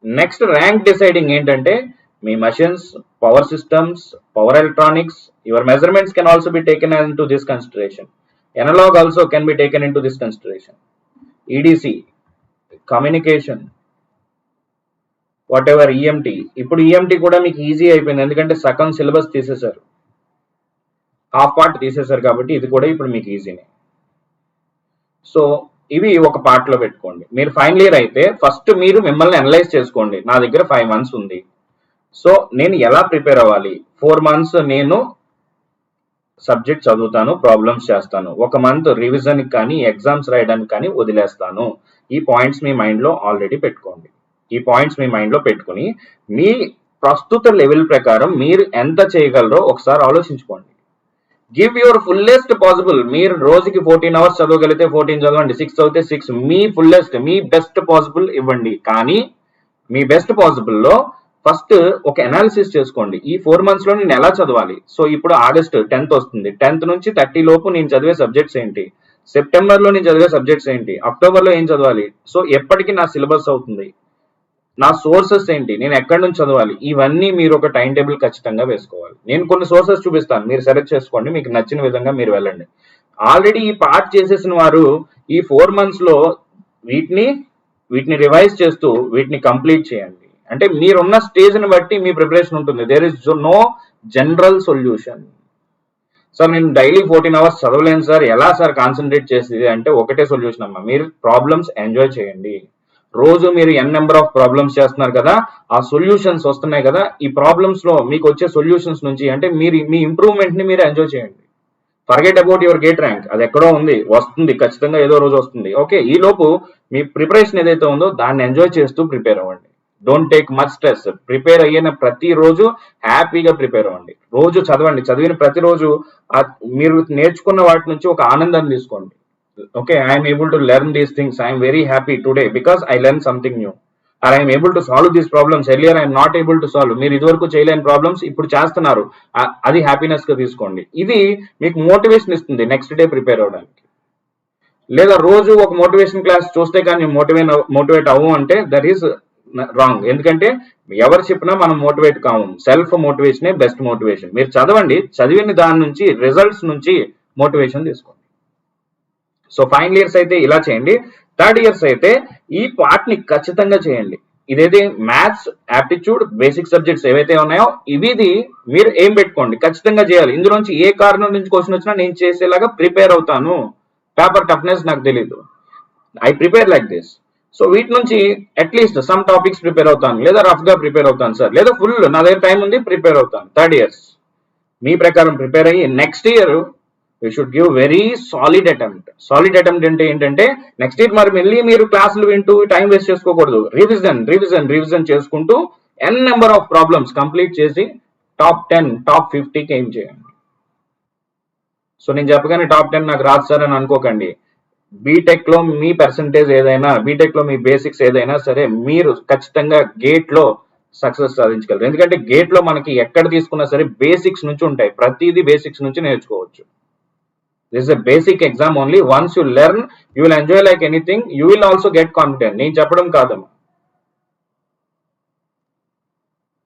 నెక్స్ట్ ర్యాంక్ డిసైడింగ్ ఏంటంటే మీ machines, power systems, power electronics, your measurements can also be taken in to this consideration, analogue also can be taken in to this consideration, EDC, communication, what ever, EMT. ఇప్పుడు ఈఎంటీ కూడా మీకు ఈజీ అయిపోయింది, ఎందుకంటే సగం సిలబస్ తీసేశారు, హాఫ్ పార్ట్ తీసేశారు, కాబట్టి ఇది కూడా ఇప్పుడు మీకు ఈజీనే. సో ఇవి ఒక పార్ట్ లో పెట్టుకోండి. మీరు ఫైనల్ ఇయర్ అయితే ఫస్ట్ మీరు మిమ్మల్ని అనలైజ్ చేసుకోండి. నా దగ్గర 5 months ఉంది, సో నేను ఎలా ప్రిపేర్ అవ్వాలి? 4 months నేను సబ్జెక్ట్ చదువుతాను, ప్రాబ్లమ్స్ చేస్తాను, 1 month రివిజన్ కానీ ఎగ్జామ్స్ రాయడానికి కానీ వదిలేస్తాను. ఈ పాయింట్స్ మీ మైండ్ లో ఆల్రెడీ పెట్టుకోండి. ఈ పాయింట్స్ మీ మైండ్ లో పెట్టుకుని మీ ప్రస్తుత లెవెల్ ప్రకారం మీరు ఎంత చేయగలరో ఒకసారి ఆలోచించుకోండి. Give your fullest possible. మీరు రోజుకి 14 hours చదవగలిగితే 14 చదవండి, 6 చదివితే 6, మీ ఫుల్లెస్ట్, మీ బెస్ట్ పాసిబుల్ ఇవ్వండి. కానీ మీ బెస్ట్ పాసిబుల్ లో ఫస్ట్ ఒక అనాలిసిస్ చేసుకోండి. ఈ 4 months లో నేను ఎలా చదవాలి? సో ఇప్పుడు ఆగస్ట్ 10th వస్తుంది, 10th నుంచి 30 లోపు నేను చదివే సబ్జెక్ట్స్ ఏంటి, సెప్టెంబర్ లో నేను చదివే సబ్జెక్ట్స్ ఏంటి, అక్టోబర్ లో ఏం చదవాలి, సో ఎప్పటికీ నా సిలబస్ అవుతుంది, నా సోర్సెస్ ఏంటి, నేను ఎక్కడి నుంచి చదవాలి, ఇవన్నీ మీరు ఒక టైం టేబుల్ ఖచ్చితంగా వేసుకోవాలి. నేను కొన్ని సోర్సెస్ చూపిస్తాను, మీరు సెలెక్ట్ చేసుకోండి, మీకు నచ్చిన విధంగా మీరు వెళ్ళండి. ఆల్రెడీ ఈ పార్ట్ చేసేసిన వారు ఈ 4 months లో వీటిని రివైజ్ చేస్తూ వీటిని కంప్లీట్ చేయండి. అంటే మీరున్న స్టేజ్ ని బట్టి మీ ప్రిపరేషన్ ఉంటుంది. There is no general solution. Sir నేను డైలీ 14 hours చదవలేను సార్, ఎలా సార్ కాన్సన్ట్రేట్ చేసేది అంటే ఒకటే సొల్యూషన్ అమ్మా, మీరు ప్రాబ్లమ్స్ ఎంజాయ్ చేయండి. రోజు మీరు ఎన్ నెంబర్ ఆఫ్ ప్రాబ్లమ్స్ చేస్తున్నారు కదా, ఆ సొల్యూషన్స్ వస్తున్నాయి కదా, ఈ ప్రాబ్లమ్స్ లో మీకు వచ్చే సొల్యూషన్స్ నుంచి అంటే మీరు మీ ఇంప్రూవ్మెంట్ ని మీరు ఎంజాయ్ చేయండి. Forget about your gate rank, అది ఎక్కడో ఉంది, వస్తుంది ఖచ్చితంగా, ఏదో రోజు వస్తుంది. ఓకే, ఈ లోపు మీ ప్రిపరేషన్ ఏదైతే ఉందో దాన్ని ఎంజాయ్ చేస్తూ ప్రిపేర్ అవ్వండి. Don't take much stress. Prepare అయిన ప్రతి రోజు హ్యాపీగా ప్రిపేర్ అవ్వండి. రోజు చదవండి, చదివిన ప్రతిరోజు మీరు నేర్చుకున్న వాటి నుంచి ఒక ఆనందాన్ని తీసుకోండి. Okay, I'm able to learn these things, I'm very happy today because I learn something new. Or I'm able to solve these problems, earlier I'm not able to solve. మీరు ఇదివరకు చేయలేని ప్రాబ్లమ్స్ ఇప్పుడు చేస్తున్నారు, అది హ్యాపీనెస్ గా తీసుకోండి. ఇది మీకు మోటివేషన్ ఇస్తుంది నెక్స్ట్ డే ప్రిపేర్ అవ్వడానికి. లేదా రోజు ఒక మోటివేషన్ క్లాస్ చూస్తే కానీ మోటివేట్ అవ్వం అంటే దట్ ఈస్ రాంగ్. ఎందుకంటే ఎవరు చెప్పినా మనం మోటివేట్ కాము. సెల్ఫ్ మోటివేషనే బెస్ట్ మోటివేషన్. మీరు చదవండి, చదివిన దాని నుంచి రిజల్ట్స్ నుంచి మోటివేషన్ తీసుకోండి. సో ఫైనల్ ఇయర్స్ అయితే ఇలా చేయండి. థర్డ్ ఇయర్స్ అయితే ఈ పార్ట్ ని ఖచ్చితంగా చేయండి. ఇదైతే మ్యాథ్స్, యాప్టిట్యూడ్, బేసిక్ సబ్జెక్ట్స్ ఏవైతే ఉన్నాయో ఇది మీరు ఏం పెట్టుకోండి, ఖచ్చితంగా చేయాలి. ఇందులోంచి ఏ కారణం నుంచి క్వశ్చన్ వచ్చినా నేను చేసేలాగా ప్రిపేర్ అవుతాను. పేపర్ టఫ్నెస్ నాకు తెలీదు, I prepare like this. So వీటి నుంచి అట్లీస్ట్ సమ్ టాపిక్స్ ప్రిపేర్ అవుతాను, లేదా రఫ్ గా ప్రిపేర్ అవుతాను సార్, లేదా ఫుల్ నా దగ్గర టైం ఉంది ప్రిపేర్ అవుతాను. థర్డ్ ఇయర్స్ మీ ప్రకారం ప్రిపేర్ అయ్యి next year you should give very solid attempt. Solid attempt అంటే ఏంటంటే నెక్స్ట్ ఇయర్ మరి మళ్ళీ మీరు క్లాసులు వింటూ టైం వేస్ట్ చేసుకోకూడదు. రివిజన్ రివిజన్ రివిజన్ చేసుకుంటూ ఎన్ నెంబర్ ఆఫ్ ప్రాబ్లమ్స్ కంప్లీట్ చేసి టాప్ 10 టాప్ 50కి ఏం చేయండి. సో నేను చెప్పగానే టాప్ 10 నాకు రాదు సార్ అని అనుకోకండి. బీటెక్ లో మీ పర్సంటేజ్ ఏదైనా, బీటెక్ లో మీ బేసిక్స్ ఏదైనా సరే మీరు ఖచ్చితంగా గేట్ లో సక్సెస్ సాధించగలరు. ఎందుకంటే గేట్ లో మనకి ఎక్కడ తీసుకున్నా సరే బేసిక్స్ నుంచి ఉంటాయి, ప్రతిదీ బేసిక్స్ నుంచి నేర్చుకోవచ్చు. This is a basic exam only. Once you learn, you will enjoy like anything. You will also get confident. నేను చెప్పడం కాదమ్మా.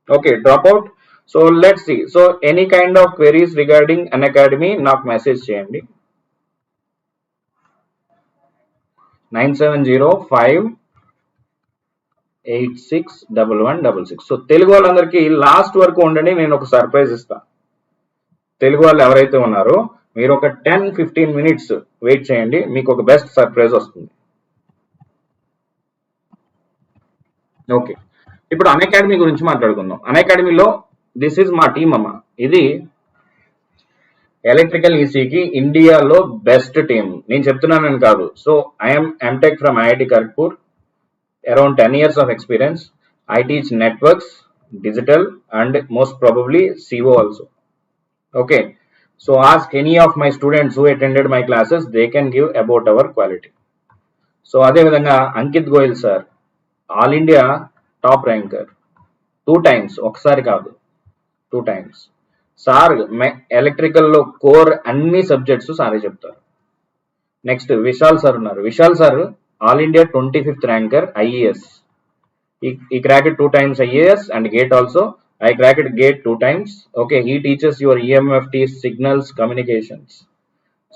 Okay, drop out. So let's see. So any kind of queries regarding an academy నాకు మెసేజ్ చేయండి. 9705861166. సో తెలుగు వాళ్ళందరికీ లాస్ట్ వరకు ఉండండి, నేను ఒక సర్ప్రైజ్ ఇస్తాను. తెలుగు వాళ్ళు ఎవరైతే ఉన్నారో మీరు ఒక 10-15 మినిట్స్ వెయిట్ చేయండి, మీకు ఒక బెస్ట్ సర్ప్రైజ్ వస్తుంది. ఓకే, ఇప్పుడు అన్ అకాడమీ గురించి మాట్లాడుకుందాం. అన్ అకాడమీలో దిస్ ఈజ్ మా టీమ్ అమ్మ. ఇది ఎలక్ట్రికల్ ఈసీకి ఇండియాలో బెస్ట్ టీమ్, నేను చెప్తున్నానని కాదు. So I'm MTech from IIT Kharagpur, around 10 years of experience. I teach networks, digital and most probably CO also. Okay, so ask any of my students who attended my classes, they can give about our quality. So అదే విధంగా Ankit Goyal sir, all India top ranker 2 times, ఒకసారి కాదు 2 times. సార్ ఎలక్ట్రికల్ లో కోర్ అన్ని సబ్జెక్ట్స్ సారే చెప్తారు. నెక్స్ట్ విశాల్ సార్ ఉన్నారు. Vishal sir all India 25th ranker IES. He cracked 2 times IAS and GATE also. I cracked GATE 2 times. Okay, he teaches your EMFT signals communications.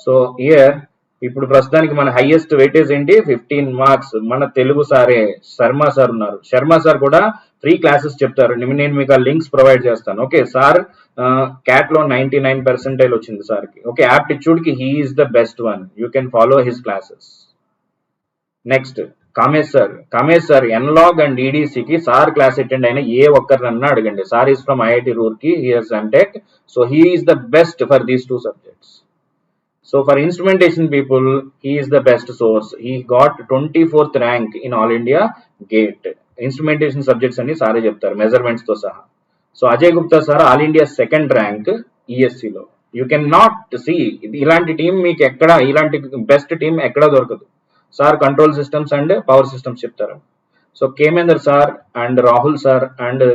So here ఇప్పుడు ప్రస్తుతానికి మన హైయెస్ట్ వెయిటేజ్ ఏంటి, 15 మార్క్స్. మన తెలుగు సారే శర్మ సార్ ఉన్నారు. శర్మ సార్ కూడా ఫ్రీ క్లాసెస్ చెప్తారు, నేను మీకు ఆ లింక్స్ ప్రొవైడ్ చేస్తాను. ఓకే, సార్ క్యాట్ లో 99% వచ్చింది సార్కి. ఓకే, యాప్టిట్యూడ్ కి he is the best one, you can follow his classes. Next Kamesh sir analog and ఈడీసీకి సార్ క్లాస్ అటెండ్ అయిన ఏ ఒక్కరినన్నా అడగండి. Sir is from IIT Roorkee, he has MTech. So he is the best for these 2 subjects. So for instrumentation people, he is the best source. He got 24th rank in all India GATE. Instrumentation subjects అన్ని సారే చెప్తారు మెజర్మెంట్స్ తో సహా. So Ajay Gupta sir all India 2nd rank ESC లో. యూ కెన్ నాట్ సీ ఇలాంటి టీం మీకు ఎక్కడ, ఇలాంటి బెస్ట్ టీం ఎక్కడ దొరకదు. Sir control systems and power systems చెప్తారు. So Kamender sir and Rahul sir and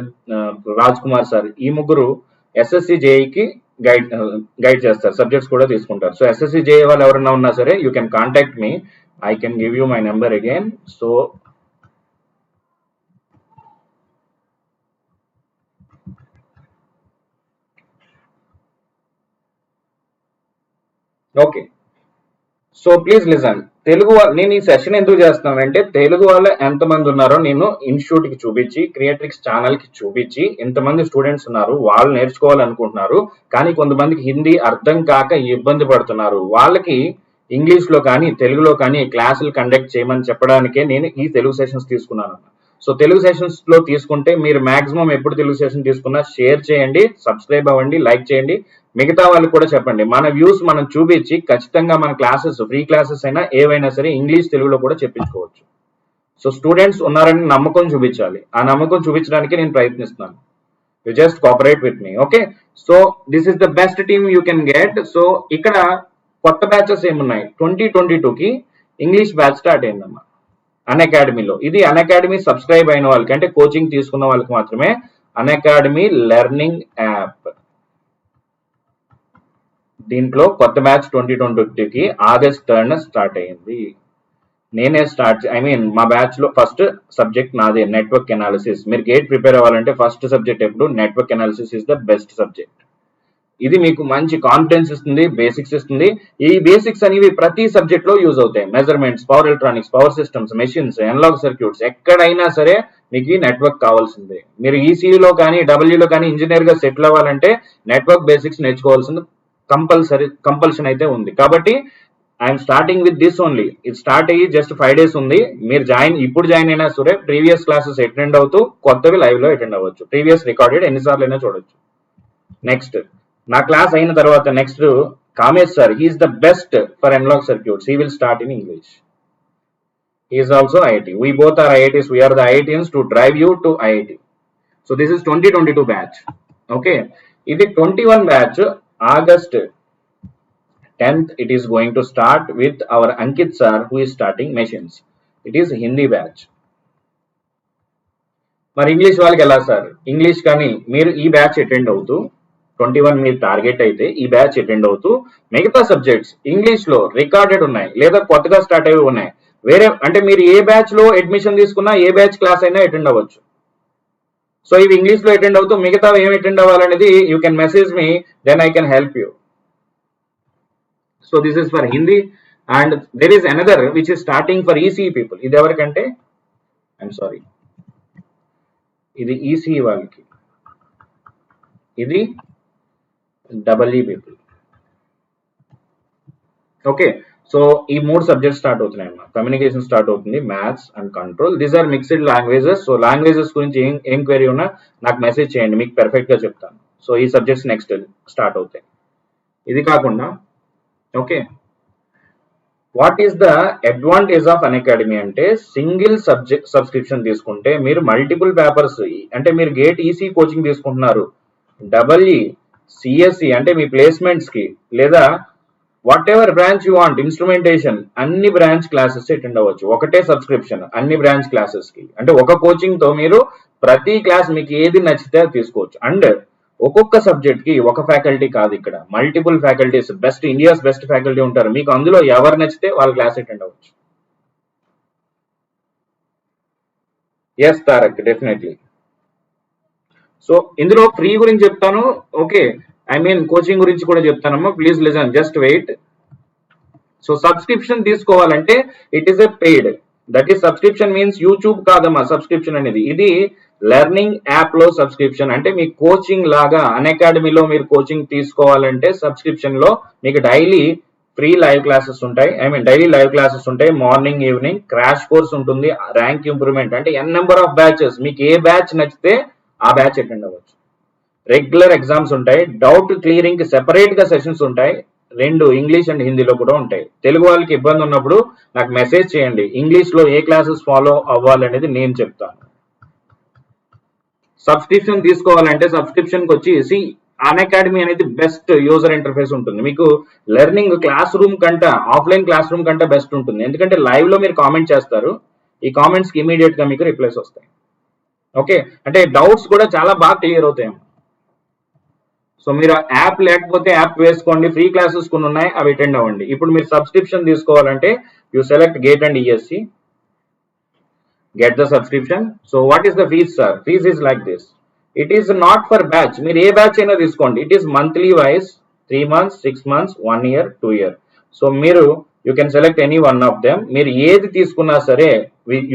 Raj Kumar sir, ఈ ముగ్గురు ఎస్ఎస్సి జేఈకి గైడ్ చేస్తారు, సబ్జెక్ట్స్ కూడా తీసుకుంటారు. సో ఎస్ఎస్సి జేఈ వాళ్ళు ఎవరైనా ఉన్నా సరే you can contact me, I can give you my number again. So okay, so please listen. Telugu నేను ఈ సెషన్ ఎందుకు చేస్తున్నానంటే తెలుగు వాళ్ళు ఎంతమంది ఉన్నారో నేను ఇన్స్టిట్యూట్ కి చూపించి, క్రియేట్రిక్స్ ఛానల్ కి చూపించి, ఎంతమంది స్టూడెంట్స్ ఉన్నారు వాళ్ళు నేర్చుకోవాలనుకుంటున్నారు, కానీ కొంతమందికి హిందీ అర్థం కాక ఇబ్బంది పడుతున్నారు. వాళ్ళకి ఇంగ్లీష్లో కానీ తెలుగులో కానీ క్లాసులు కండక్ట్ చేయమని చెప్పడానికే నేను ఈ తెలుగు సెషన్స్ తీసుకున్నాను. సో తెలుగు సెషన్స్లో తీసుకుంటే మీరు మాక్సిమం ఎప్పుడు తెలుగు సెషన్ తీసుకున్నా షేర్ చేయండి, సబ్స్క్రైబ్ అవ్వండి, లైక్ చేయండి, మిగతా వాళ్ళకి కూడా చెప్పండి. మన వ్యూస్ మనం చూపించి ఖచ్చితంగా మన క్లాసెస్, ఫ్రీ క్లాసెస్ అయినా ఏవైనా సరే ఇంగ్లీష్ తెలుగులో కూడా చెప్పించుకోవచ్చు. సో స్టూడెంట్స్ ఉన్నారని నమ్మకం చూపించాలి. ఆ నమ్మకం చూపించడానికి నేను ప్రయత్నిస్తున్నాను. You just cooperate with me. Okay, so this is the best team you can get. So ఇక్కడ కొత్త బ్యాచెస్ ఏమున్నాయి, 2022కి ఇంగ్లీష్ బ్యాచ్ స్టార్ట్ అయిందమ్మా అన్అకాడమీలో. ఇది అన్అకాడమీ సబ్స్క్రైబ్ అయిన వాళ్ళకి, అంటే కోచింగ్ తీసుకున్న వాళ్ళకి మాత్రమే. అన్అకాడమీ లెర్నింగ్ యాప్, దీంట్లో కొత్త బ్యాచ్ 2022కి ఆగస్ట్ 3rd స్టార్ట్ అయ్యింది. నేనే మా బ్యాచ్ లో ఫస్ట్ సబ్జెక్ట్ నాదే, నెట్వర్క్ అనాలిసిస్. మీరు గేట్ ప్రిపేర్ అవ్వాలంటే ఫస్ట్ సబ్జెక్ట్ ఎప్పుడు network analysis is the best subject. ఇది మీకు మంచి కాన్ఫిడెన్స్ ఇస్తుంది, బేసిక్స్ ఇస్తుంది. ఈ బేసిక్స్ అనేవి ప్రతి సబ్జెక్ట్ లో యూజ్ అవుతాయి. Measurements, power electronics, power systems, machines, analog circuits, ఎక్కడైనా సరే మీకు ఈ నెట్వర్క్ కావాల్సిందే. మీరు ఈసీలో కానీ డబ్ల్యూలో కానీ ఇంజనీర్ గా సెటిల్ అవ్వాలంటే నెట్వర్క్ బేసిక్స్ నేర్చుకోవాల్సింది కంపల్షన్ అయితే ఉంది. కాబట్టి I'm starting with this only. ఇది స్టార్ట్ అయ్యి జస్ట్ 5 days ఉంది. మీరు ఇప్పుడు జాయిన్ అయినా సరే ప్రీవియస్ క్లాసెస్ అటెండ్ అవుతూ కొత్తవి లైవ్ లో అటెండ్ అవ్వచ్చు. ప్రీవియస్ రికార్డెడ్ ఎన్నిసార్లు అయినా చూడొచ్చు. నెక్స్ట్ నా క్లాస్ అయిన తర్వాత next Kamesh sir, he's the best for analog circuits. He will start in English. He is also IIT. We both are IITs. We are the IITians to drive you to IIT. So this is 2022 batch. Okay. ఇది 21 batch. August 10th it is going to start with our Ankit sir who is starting machines. It is Hindi batch. మరి ఇంగ్లీష్ వాళ్ళకి ఎలా సార్? ఇంగ్లీష్ కానీ మీరు ఈ బ్యాచ్ అటెండ్ అవుతూ 21 మీరు టార్గెట్ అయితే ఈ బ్యాచ్ అటెండ్ అవుతూ మిగతా సబ్జెక్ట్స్ ఇంగ్లీష్ లో రికార్డెడ్ ఉన్నాయి లేదా కొత్తగా స్టార్ట్ అయ్యి ఉన్నాయి. వేరే అంటే మీరు ఏ బ్యాచ్ లో అడ్మిషన్ తీసుకున్నా ఏ బ్యాచ్ క్లాస్ అయినా అటెండ్ అవ్వచ్చు. సో ఇవి ఇంగ్లీష్ లో అటెండ్ అవుతూ మిగతా ఏమి అటెండ్ అవ్వాలనేది you can message me, then I can help you. So this is for Hindi and there is another which is starting for EC people. ఇది ఎవరికంటే ఐఎమ్ సారీ, ఇది ఈసీ వాళ్ళకి, ఇది డబల్ఈ పీపుల్. ఓకే, సో ఈ 3 సబ్జెక్ట్స్ స్టార్ట్ అవుతున్నాయి అన్నమాట. కమ్యూనికేషన్ స్టార్ట్ అవుతుంది, maths and control. These are mixed languages. So languages గురించి ఏం క్వెరీ ఉన్నా నాకు మెసేజ్ చేయండి, మీకు పెర్ఫెక్ట్ గా చెప్తాను. సో ఈ సబ్జెక్ట్స్ నెక్స్ట్ స్టార్ట్ అవుతాయి. ఇది కాకుండా okay, what is the advantage of Unacademy అంటే సింగిల్ సబ్జెక్ట్ సబ్స్క్రిప్షన్ తీసుకుంటే మీరు మల్టిపుల్ పేపర్స్, అంటే మీరు గేట్ ఈసీ కోచింగ్ తీసుకుంటున్నారు, డబల్ఈ, సిఎస్సి అంటే మీ ప్లేస్మెంట్స్ కి, లేదా what ever branch you want, instrumentation, అన్ని బ్రాంచ్ క్లాసెస్ అటెండ్ అవ్వచ్చు. ఒకటే సబ్స్క్రిప్షన్ అన్ని బ్రాంచ్ క్లాసెస్ కి, అంటే ఒక కోచింగ్ తో మీరు ప్రతి క్లాస్ మీకు ఏది నచ్చితే అది తీసుకోవచ్చు. అండ్ ఒక్కొక్క సబ్జెక్ట్ కి ఒక ఫ్యాకల్టీ కాదు, ఇక్కడ multiple faculties, best India's best faculty ఉంటారు. మీకు అందులో ఎవరు నచ్చితే వాళ్ళ క్లాస్ అటెండ్ అవ్వచ్చు. Yes Tarak, definitely. సో ఇందులో ఫ్రీ గురించి చెప్తాను. ఓకే, కోచింగ్ గురించి కూడా చెప్తానమ్మా, please listen, just wait. So subscription తీసుకోవాలంటే it is a paid, that is subscription means YouTube కాదమ్మా సబ్స్క్రిప్షన్ అనేది. ఇది లెర్నింగ్ యాప్ లో సబ్స్క్రిప్షన్. అంటే మీ కోచింగ్ లాగా అన్అకాడమీలో మీరు కోచింగ్ తీసుకోవాలంటే సబ్స్క్రిప్షన్ లో మీకు డైలీ ఫ్రీ లైవ్ క్లాసెస్ ఉంటాయి. డైలీ లైవ్ క్లాసెస్ ఉంటాయి, మార్నింగ్ ఈవినింగ్. క్రాష్ కోర్స్ ఉంటుంది, ర్యాంక్ ఇంప్రూవ్మెంట్, అంటే ఎన్ నెంబర్ ఆఫ్ బ్యాచెస్. మీకు ఏ బ్యాచ్ నచ్చితే ఆ బ్యాచ్ అటెండ్ అవ్వచ్చు. రెగ్యులర్ ఎగ్జామ్స్ ఉంటాయి, డౌట్ క్లియరింగ్ కి సెపరేట్ గా సెషన్స్ ఉంటాయి. 2 ఇంగ్లీష్ అండ్ హిందీలో కూడా ఉంటాయి. తెలుగు వాళ్ళకి ఇబ్బంది ఉన్నప్పుడు నాకు మెసేజ్ చేయండి, ఇంగ్లీష్ లో ఏ క్లాసెస్ ఫాలో అవ్వాలనేది నేను చెప్తాను. సబ్స్క్రిప్షన్ తీసుకోవాలంటే సబ్స్క్రిప్షన్ కి వచ్చి అన్అకాడమీ అనేది బెస్ట్ యూజర్ ఇంటర్ఫేస్ ఉంటుంది. మీకు లెర్నింగ్ క్లాస్ రూమ్ కంటే, ఆఫ్లైన్ క్లాస్ రూమ్ కంటే బెస్ట్ ఉంటుంది. ఎందుకంటే లైవ్ లో మీరు కామెంట్ చేస్తారు, ఈ కామెంట్స్ కి ఇమీడియట్ గా మీకు రిప్లైస్ వస్తాయి. ఓకే, అంటే డౌట్స్ కూడా చాలా బాగా క్లియర్ అవుతాయి. సో మీరు యాప్ లేకపోతే యాప్ వేసుకోండి, ఫ్రీ క్లాసెస్ కొన్ని ఉన్నాయి, అవి అటెండ్ అవ్వండి. ఇప్పుడు మీరు సబ్స్క్రిప్షన్ తీసుకోవాలంటే you select GATE and ESC, get the subscription. So what is the fees sir? Fees is like this. It is not for batch, మీరు ఏ బ్యాచ్ అయినా తీసుకోండి. It is monthly wise, 3 months, 6 months, 1 year, 2 year. సో మీరు You can select any one of them. మీరు ఏది తీసుకున్నా సరే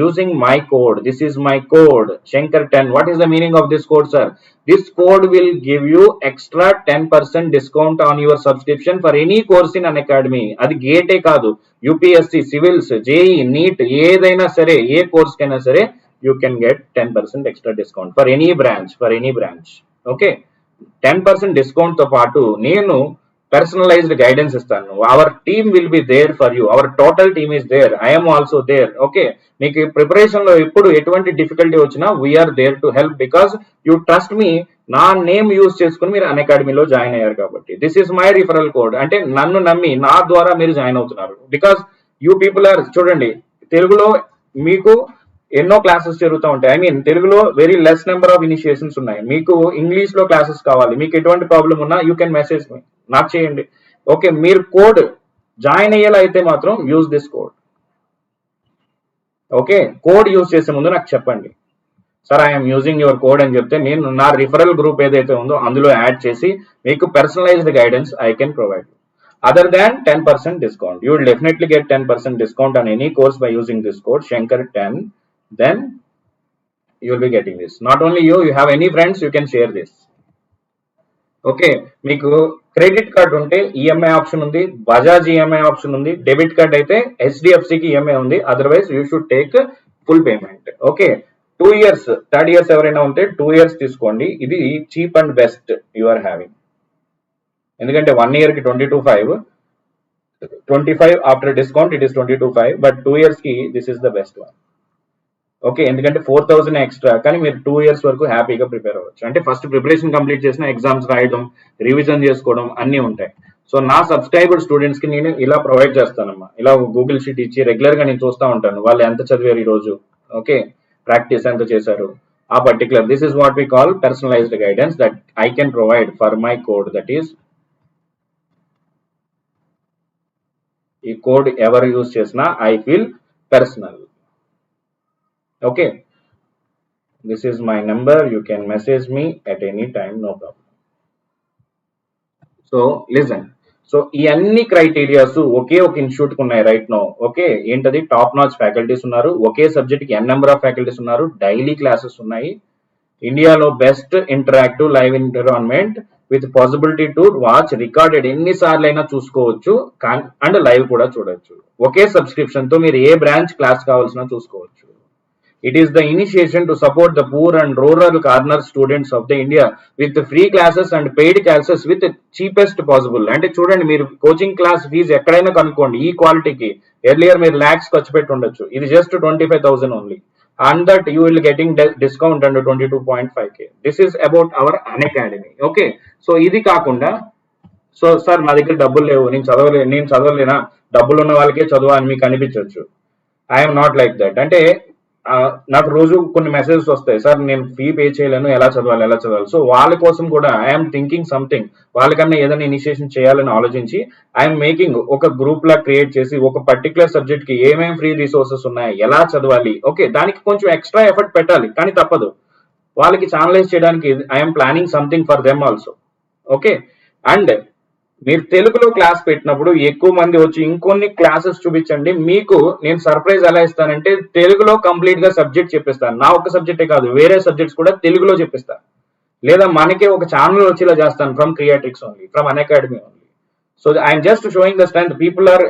using my code. This is my code Shankar 10. What is the meaning of this code, sir? This code will give you extra 10% discount on your subscription for any course in Unacademy. అది గేటే కాదు, యూపీఎస్సి, సివిల్స్, జేఈ, నీట్ ఏదైనా సరే, ఏ కోర్స్ కైనా సరే you can get 10% extra discount for any branch. Okay, 10% discount తో పాటు నేను personalized guidance ఇస్తాను. Our team will be there for you. Our total team is there. I am also there. Okay, మీకు ప్రిపరేషన్ లో ఎప్పుడు ఎటువంటి డిఫికల్టీ వచ్చినా we are there to help, because you trust me. నా నేమ్ యూజ్ చేసుకుని మీరు అన్అకాడమీలో జాయిన్ అయ్యారు కాబట్టి this is my referral code. అంటే నన్ను నమ్మి నా ద్వారా మీరు జాయిన్ అవుతున్నారు. బికాస్ యూ పీపుల్ ఆర్, చూడండి, తెలుగులో మీకు ఎన్నో క్లాసెస్ జరుగుతూ ఉంటాయి. ఐ మీన్ తెలుగులో very less number of initiations ఉన్నాయి. మీకు ఇంగ్లీష్ లో క్లాసెస్ కావాలి, మీకు ఎటువంటి ప్రాబ్లం ఉన్నా యూ కెన్ మెసేజ్ మీ, నాకు చేయండి. ఓకే, మీరు కోడ్ జాయిన్ అయ్యేలా అయితే మాత్రం use this code. Okay, code use చేసే ముందు నాకు చెప్పండి, sir I'm using your code అని చెప్తే నేను నా రిఫరల్ గ్రూప్ ఏదైతే ఉందో అందులో యాడ్ చేసి మీకు personalised guidance I can provide. Other than 10% discount, you will definitely get 10% discount on any course by using this code Shankar 10. Then you will be getting this. Not only you have any friends, you can share this. Okay, మీకు క్రెడిట్ కార్డ్ ఉంటే ఈఎంఐ ఆప్షన్ ఉంది, బజాజ్ ఈఎంఐ ఆప్షన్ ఉంది, డెబిట్ కార్డ్ అయితే హెచ్డిఎఫ్సికి ఈఎంఐ ఉంది. Otherwise you should take full payment. Okay, 2 years, third years ఎవరైనా ఉంటే 2 years తీసుకోండి. ఇది cheap and best you are having. ఎందుకంటే 1 year కి 22,525 after discount it is 22,500, but 2 years కి this is the best one. Okay, ఎందుకంటే 4,000 ఎక్స్ట్రా, కానీ మీరు 2 years వరకు హ్యాపీగా ప్రిపేర్ అవ్వచ్చు. అంటే ఫస్ట్ ప్రిపరేషన్ కంప్లీట్ చేసిన ఎగ్జామ్స్ రాయడం, రివిజన్ చేసుకోవడం అన్నీ ఉంటాయి. సో నా సబ్స్క్రైబర్డ్ స్టూడెంట్స్ కి నేను ఇలా ప్రొవైడ్ చేస్తానమ్మా. ఇలా గూగుల్ షీట్ ఇచ్చి రెగ్యులర్ గా నేను చూస్తూ ఉంటాను వాళ్ళు ఎంత చదివారు ఈ రోజు, ఓకే, ప్రాక్టీస్ ఎంత చేశారు, ఆ particular. This is what we call personalised guidance that I can provide for my code. That is, ఈ కోడ్ ఎవరు యూజ్ చేసినా I feel personal. Okay, this is my number, you can message me at any time, no problem. So listen, so ఈ అన్ని క్రైటీరియాస్ ఒకే ఒక ఇన్స్టిట్యూట్ కు ఉన్నాయి రైట్ నో. ఓకే, ఏంటది? టాప్ నాచ్ ఫ్యాకల్టీస్ ఉన్నారు, ఒకే సబ్జెక్ట్ కి ఎన్ నెంబర్ ఆఫ్ ఫ్యాకల్టీస్ ఉన్నారు, డైలీ క్లాసెస్ ఉన్నాయి, ఇండియాలో best interactive live environment with possibility to watch recorded ఎన్నిసార్లు అయినా చూసుకోవచ్చు, అండ్ లైవ్ కూడా చూడొచ్చు. ఒకే సబ్స్క్రిప్షన్ తో మీరు ఏ బ్రాంచ్ క్లాస్ కావాల్సిన చూసుకోవచ్చు. It is the initiation to support the poor and rural corner students of the India with free classes and paid classes with the cheapest possible. అంటే చూడండి, మీరు కోచింగ్ క్లాస్ ఫీజు ఎక్కడైనా కనుక్కోండి, ఈ క్వాలిటీకి ఎర్లియర్ మీరు లాక్స్ ఖర్చు పెట్టి ఉండొచ్చు, ఇది just 25,000 only. And that you will getting discount under 22.5K. This is about our Unacademy. Okay, so ఇది కాకుండా, సో సార్ నా దగ్గర డబ్బులు లేవు, నేను చదవలేనా, డబ్బులు ఉన్న వాళ్ళకే చదువు అని మీకు అనిపించవచ్చు. I'm not like that. అంటే నాకు రోజు కొన్ని మెసేజెస్ వస్తాయి, సార్ నేను ఫీ పే చేయలేను, ఎలా చదవాలి. సో వాళ్ళ కోసం కూడా ఐఎమ్ థింకింగ్ సంథింగ్, వాళ్ళకన్నా ఏదైనా ఇనిషియేషన్ చేయాలని ఆలోచించి ఐఎమ్ మేకింగ్ ఒక గ్రూప్ లా క్రియేట్ చేసి ఒక పర్టికులర్ సబ్జెక్ట్ కి ఏమేమి ఫ్రీ రిసోర్సెస్ ఉన్నాయి, ఎలా చదవాలి, ఓకే, దానికి కొంచెం ఎక్స్ట్రా ఎఫర్ట్ పెట్టాలి, కానీ తప్పదు. వాళ్ళకి ఛానలైజ్ చేయడానికి I'm planning something for them also. Okay, and మీరు తెలుగులో క్లాస్ పెట్టినప్పుడు ఎక్కువ మంది వచ్చి ఇంకొన్ని క్లాసెస్ చూపించండి, మీకు నేను సర్ప్రైజ్ ఎలా ఇస్తానంటే తెలుగులో కంప్లీట్ గా సబ్జెక్ట్ చెప్పిస్తాను. నా ఒక సబ్జెక్టే కాదు, వేరే సబ్జెక్ట్స్ కూడా తెలుగులో చెప్పిస్తాను. లేదా మనకే ఒక ఛానల్ వచ్చేలా చేస్తాను, from Creatrix only, from Unacademy only. So I'm just showing the strength. People are,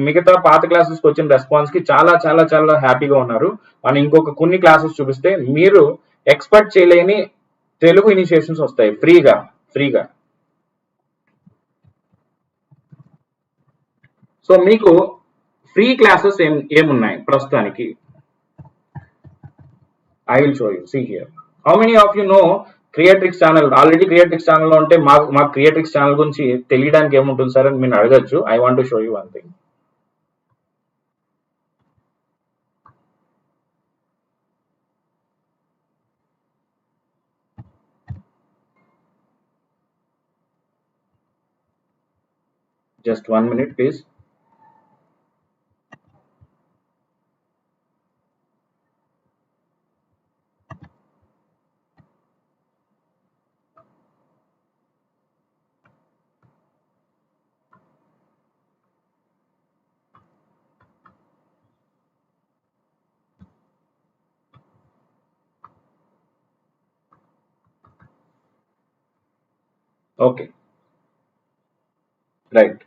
మిగతా పాత క్లాసెస్ కి వచ్చిన రెస్పాన్స్ కి చాలా చాలా చాలా హ్యాపీగా ఉన్నారు. మనం ఇంకొక కొన్ని క్లాసెస్ చూపిస్తే మీరు ఎక్స్పెక్ట్ చేయలేని తెలుగు ఇనిషియేషన్స్ వస్తాయి ఫ్రీగా. సో మీకు ఫ్రీ క్లాసెస్ ఏమున్నాయి ప్రస్తుతానికి, I will show you. See here, how many of you know Creatrix channel? Already Creatrix ఛానల్లో ఉంటే మాకు క్రియేట్రిక్స్ ఛానల్ గురించి తెలియడానికి ఏముంటుంది సార్ అని మీరు అడగచ్చు. I want to show you one thing. Just 1 minute please. Okay, right.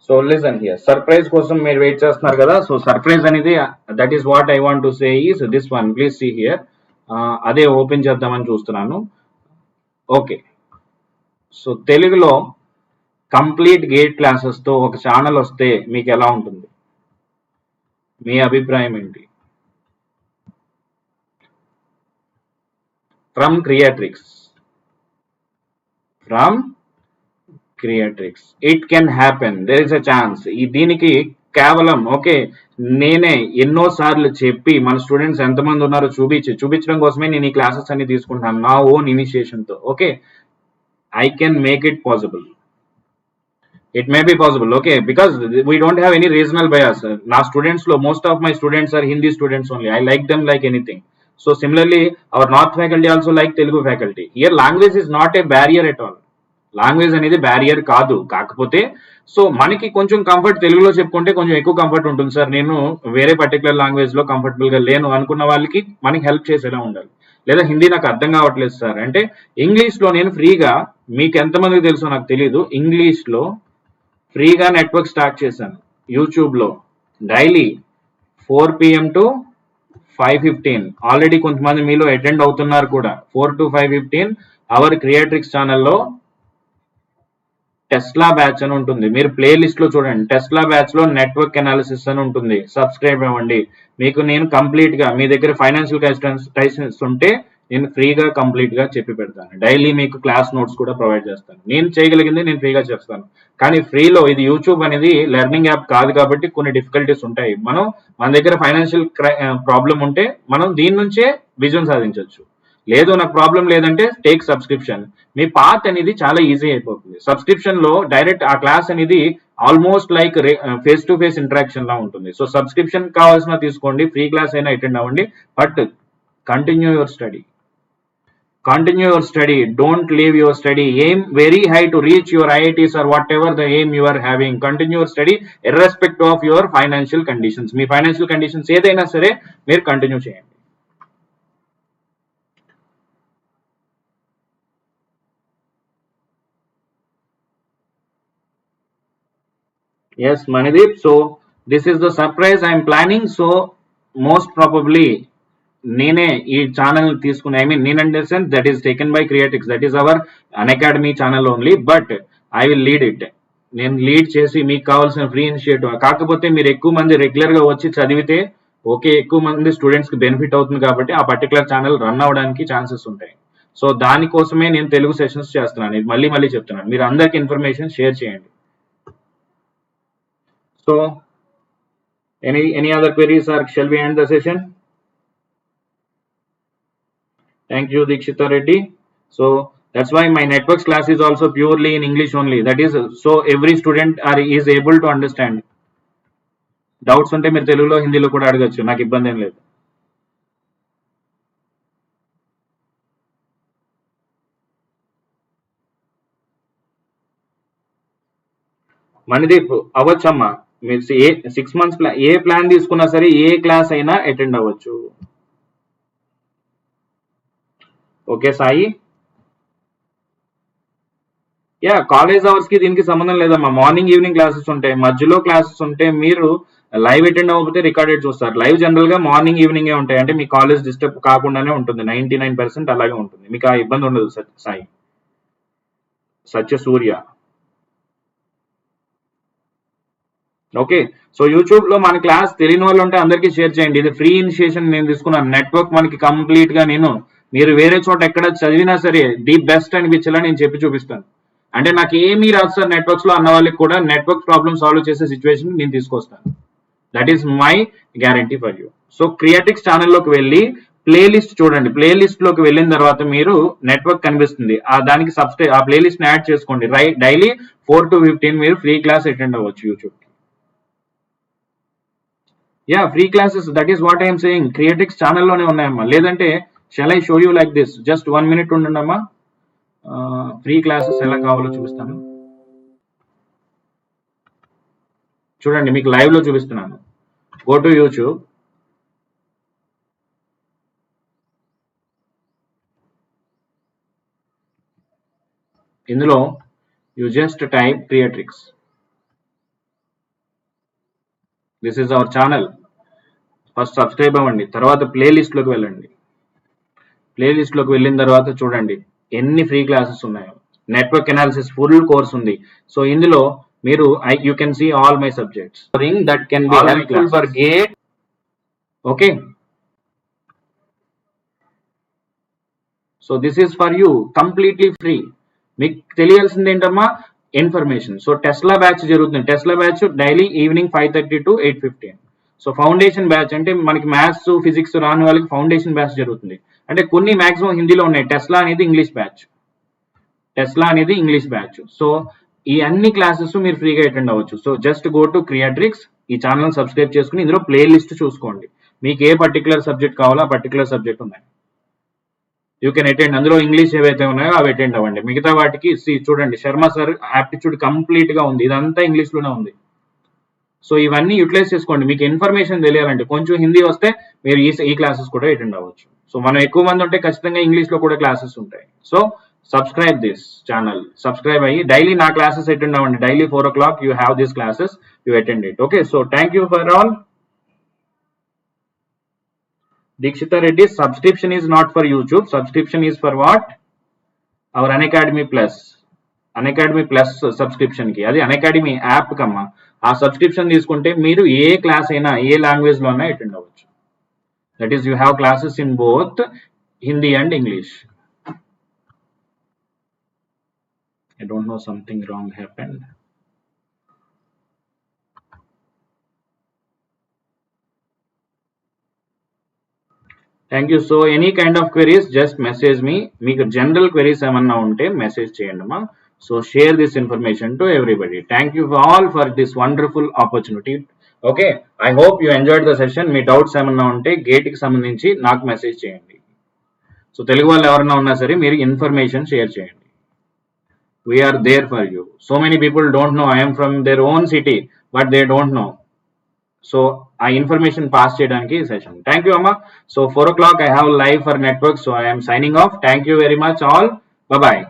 So listen here, surprise కోసం మీరు వెయిట్ చేస్తున్నారు కదా. సో సర్ప్రైజ్ అనేది that is what I want to say is this one, please see here. అదే ఓపెన్ చేద్దామని చూస్తున్నాను. ఓకే, సో తెలుగులో కంప్లీట్ గేట్ క్లాసెస్ తో ఒక ఛానల్ వస్తే మీకు ఎలా ఉంటుంది? మీ అభిప్రాయం ఏంటి? From Creatrix, from Creatrix it can happen, there is a chance. ఈ దీనికి కేవలం ఓకే, నేనే ఎన్నో సార్లు చెప్పి మన స్టూడెంట్స్ ఎంతమంది ఉన్నారో చూపించడం కోసమే నేను ఈ క్లాసెస్ అన్ని తీసుకుంటాను నా ఓన్ ఇనిషియేషన్ తో. Okay, I can make it possible. It may be possible, okay, because we don't have any regional bias. Now students lo, most of my students are Hindi students only. I like them like anything. So similarly, our North faculty also like Telugu faculty. Here language is not a barrier at all. Language అనేది బ్యారియర్ కాదు. కాకపోతే సో మనకి కొంచెం కంఫర్ట్ తెలుగులో చెప్పుకుంటే కొంచెం ఎక్కువ కంఫర్ట్ ఉంటుంది సార్, నేను వేరే పర్టికులర్ లాంగ్వేజ్ లో కంఫర్టబుల్ గా లేను అనుకున్న వాళ్ళకి మనకి హెల్ప్ చేసేలా ఉండాలి. లేదా హిందీ నాకు అర్థం కావట్లేదు సార్ అంటే ఇంగ్లీష్ లో నేను ఫ్రీగా, మీకు ఎంతమందికి తెలుసో నాకు తెలియదు, ఇంగ్లీష్ లో ఫ్రీగా నెట్వర్క్ స్టార్ట్ చేశాను యూట్యూబ్లో. Daily 4 PM to 5:15. ఆల్రెడీ కొంతమంది మీలో అటెండ్ అవుతున్నారు కూడా. 4 to 5:15 అవర్ క్రియేట్రిక్స్ ఛానల్లో టెస్లా బ్యాచ్ అని ఉంటుంది. మీరు ప్లేలిస్ట్ లో చూడండి, టెస్లా బ్యాచ్ లో నెట్వర్క్ అనాలిసిస్ అని ఉంటుంది. సబ్స్క్రైబ్ అవ్వండి. మీకు నేను కంప్లీట్ గా, మీ దగ్గర ఫైనాన్షియల్ క్రైసిస్ ఉంటే నేను ఫ్రీగా కంప్లీట్ గా చెప్పి పెడతాను. డైలీ మీకు క్లాస్ నోట్స్ కూడా ప్రొవైడ్ చేస్తాను. నేను చేయగలిగింది నేను ఫ్రీగా చేస్తాను. కానీ ఫ్రీలో, ఇది యూట్యూబ్ అనేది లెర్నింగ్ యాప్ కాదు కాబట్టి కొన్ని డిఫికల్టీస్ ఉంటాయి. మన దగ్గర ఫైనాన్షియల్ ప్రాబ్లం ఉంటే మనం దీని నుంచే విజయం సాధించవచ్చు. లేదు నాకు ప్రాబ్లం లేదంటే టేక్ సబ్స్క్రిప్షన్. మీ పాత్ అనేది చాలా ఈజీ అయిపోతుంది. సబ్స్క్రిప్షన్ లో డైరెక్ట్ ఆ క్లాస్ అనేది almost like face to face interaction లా ఉంటుంది. సో సబ్స్క్రిప్షన్ కావాల్సిన తీసుకోండి, ఫ్రీ క్లాస్ అయినా అటెండ్ అవ్వండి, but continue your study. Continue your study, don't leave your study, aim very high to reach your IITs or whatever the aim you are having. Continue your study irrespective of your financial conditions. Me financial conditions ఏదైనా సరే మీరు కంటిన్యూ చేయండి. Yes, Manideep, so this is the surprise I am planning. So most probably నేనే ఈ ఛానల్ తీసుకుని, ఐ మీన్ నేను అంటే sense that is taken by Creatrix, that is our Unacademy channel only, but I will lead it. నేను లీడ్ చేసి మీకు కావాల్సిన ఫ్రీ ఇనిషియేటివ్. కాకపోతే మీరు ఎక్కువ మంది రెగ్యులర్ గా వచ్చి చదివితే ఓకే, ఎక్కువ మంది స్టూడెంట్స్ కి బెనిఫిట్ అవుతుంది కాబట్టి ఆ పర్టికులర్ ఛానల్ రన్ అవడానికి ఛాన్సెస్ ఉంటాయి. సో దానికోసమే నేను తెలుగు సెషన్స్ చేస్తున్నాను. ఇది మళ్ళీ మళ్ళీ చెప్తున్నాను, మీరు అందరికి ఇన్ఫర్మేషన్ షేర్ చేయండి. So any other queries or shall we end the session? Thank you, Dikshita Reddy. So that's why my networks class is also purely in English only. That is, so every student is able to understand. Doubts unte meer Telugulo Hindilo kuda adagachu, naaku ibbandi em ledhu. Manideep avachamma, మీరు 6 months ప్లాన్, ఏ ప్లాన్ తీసుకున్నా సరే ఏ క్లాస్ అయినా అటెండ్ అవ్వచ్చు. Okay Sai, yeah college hours కి దీనికి సంబంధం లేదమ్మా. మార్నింగ్ ఈవినింగ్ క్లాసెస్ ఉంటాయి, మధ్యలో క్లాసెస్ ఉంటే మీరు లైవ్ అటెండ్ అవ్వకపోతే రికార్డెడ్ చూస్తారు. లైవ్ జనరల్ గా మార్నింగ్ ఈవినింగ్ ఉంటాయి, అంటే మీ కాలేజ్ డిస్టర్బ్ కాకుండానే ఉంటుంది. 99% అలాగే ఉంటుంది, మీకు ఆ ఇబ్బంది ఉండదు. సాయి సత్య సూర్య. ఓకే, సో యూట్యూబ్ లో మన క్లాస్ తెలియని వాళ్ళు ఉంటే అందరికీ షేర్ చేయండి. ఇది ఫ్రీ ఇనిషియేషన్ నేను తీసుకున్నాను. నెట్వర్క్ మనకి కంప్లీట్ గా, మీరు వేరే చోట ఎక్కడ చదివినా సరే ది బెస్ట్ అనిపించేలా నేను చెప్పి చూపిస్తాను. అంటే నాకు ఏమీ రాదు సార్ నెట్వర్క్స్ లో అన్న వాళ్ళకి కూడా నెట్వర్క్ ప్రాబ్లమ్ సాల్వ్ చేసే సిచ్యువేషన్ నేను తీసుకొస్తాను. That is my guarantee for you. So Creatrix ఛానల్లోకి వెళ్ళి ప్లేలిస్ట్ చూడండి. ప్లేలిస్ట్ లోకి వెళ్ళిన తర్వాత మీరు నెట్వర్క్ కనిపిస్తుంది, దానికి సబ్స్క్రైబ్, ఆ ప్లేలిస్ట్ ని యాడ్ చేసుకోండి. డైలీ 4 to 15 మీరు ఫ్రీ క్లాస్ అటెండ్ అవ్వచ్చు YouTube. Yeah free classes, that is what I'm saying, Creatrix ఛానల్లోనే ఉన్నాయమ్మా. లేదంటే shall I show you like this? Just 1 minute ఉండండి అమ్మా, ఫ్రీ క్లాసెస్ ఎలా కావాలో చూపిస్తాను. చూడండి, మీకు లైవ్ లో చూపిస్తున్నాను. Go to YouTube. ఇందులో You just type Creatrix. This is our channel. First subscribe అవ్వండి, తర్వాత ప్లేలిస్ట్లోకి వెళ్ళండి. ప్లేలిస్ట్లోకి వెళ్ళిన తర్వాత చూడండి ఎన్ని ఫ్రీ క్లాసెస్ ఉన్నాయో. నెట్వర్క్ ఎనాలిసిస్ ఫుల్ కోర్స్ ఉంది. సో ఇందులో మీరు you can see all my subjects that can be helpful for GATE. Okay, so this is for you completely free. మీకు తెలియాల్సింది ఏంటమ్మా? ఇన్ఫర్మేషన్. సో టెస్లా బ్యాచ్ జరుగుతుంది. Tesla batch daily evening 5:30 to 8:15. So foundation batch అంటే మనకి మ్యాథ్స్ ఫిజిక్స్ రాని వాళ్ళకి ఫౌండేషన్ బ్యాచ్ జరుగుతుంది. అంటే కొన్ని మాక్సిమం హిందీలో ఉన్నాయి. టెస్లా అనేది ఇంగ్లీష్ బ్యాచ్. సో ఈ అన్ని క్లాసెస్ మీరు ఫ్రీగా అటెండ్ అవ్వచ్చు. So just go to Creatrix. ఈ ఛానల్ సబ్స్క్రైబ్ చేసుకుని ఇందులో ప్లే లిస్ట్ చూసుకోండి. మీకు ఏ పర్టికులర్ సబ్జెక్ట్ కావాలో ఆ పర్టికులర్ సబ్జెక్ట్ ఉన్నాయి, యూ కెన్ అటెండ్. అందులో ఇంగ్లీష్ ఏవైతే ఉన్నాయో అవి అటెండ్ అవ్వండి. మిగతా వాటికి చూడండి, శర్మ సార్ యాప్టిట్యూడ్ కంప్లీట్ గా ఉంది, ఇదంతా ఇంగ్లీష్ లోనే ఉంది. సో ఇవన్నీ యూటిలైజ్ చేసుకోండి. మీకు ఇన్ఫర్మేషన్ తెలియాలంటే కొంచెం హిందీ వస్తే మీరు ఈ క్లాసెస్ కూడా అటెండ్ అవ్వచ్చు. సో మనం ఎక్కువ మంది ఉంటే ఖచ్చితంగా ఇంగ్లీష్ లో కూడా క్లాసెస్ ఉంటాయి. So subscribe this channel, subscribe అయ్యి డైలీ నా క్లాసెస్ అటెండ్ అవ్వండి. Daily 4 o'clock you have this classes, you attend it. Okay, so thank you for all. Dikshita Reddy, subscription is not for YouTube. Subscription is for what? Our Unacademy Plus. Unacademy Plus subscription ki. Adi Unacademy app kamma. ఆ సబ్స్క్రిప్షన్ తీసుకుంటే మీరు ఏ క్లాస్ అయినా ఏ లాంగ్వేజ్ లో అయినా అటెండ్ అవ్వచ్చు. That is you have classes in both Hindi and English. I don't know, something wrong happened. Thank you. So any kind of queries just message me. మీకు జనరల్ క్వెరీస్ ఏమన్నా ఉంటే మెసేజ్ చేయండి అమ్మా. So share this information to everybody. Thank you all for this wonderful opportunity. Okay, I hope you enjoyed the session. మీ డౌట్స్ ఏమన్నా ఉంటే గేట్కి సంబంధించి నాకు మెసేజ్ చేయండి. సో తెలుగు వాళ్ళు ఎవరన్నా ఉన్నా సరే మీరు ఇన్ఫర్మేషన్ షేర్ చేయండి. We are there for you. So many people don't know I'm from there own city, but they don't know. So ఆ ఇన్ఫర్మేషన్ పాస్ చేయడానికి సెషన్. థ్యాంక్ యూ అమ్మా. So 4 o'clock I have live for network. So I am signing off. Thank you very much all. Bye bye.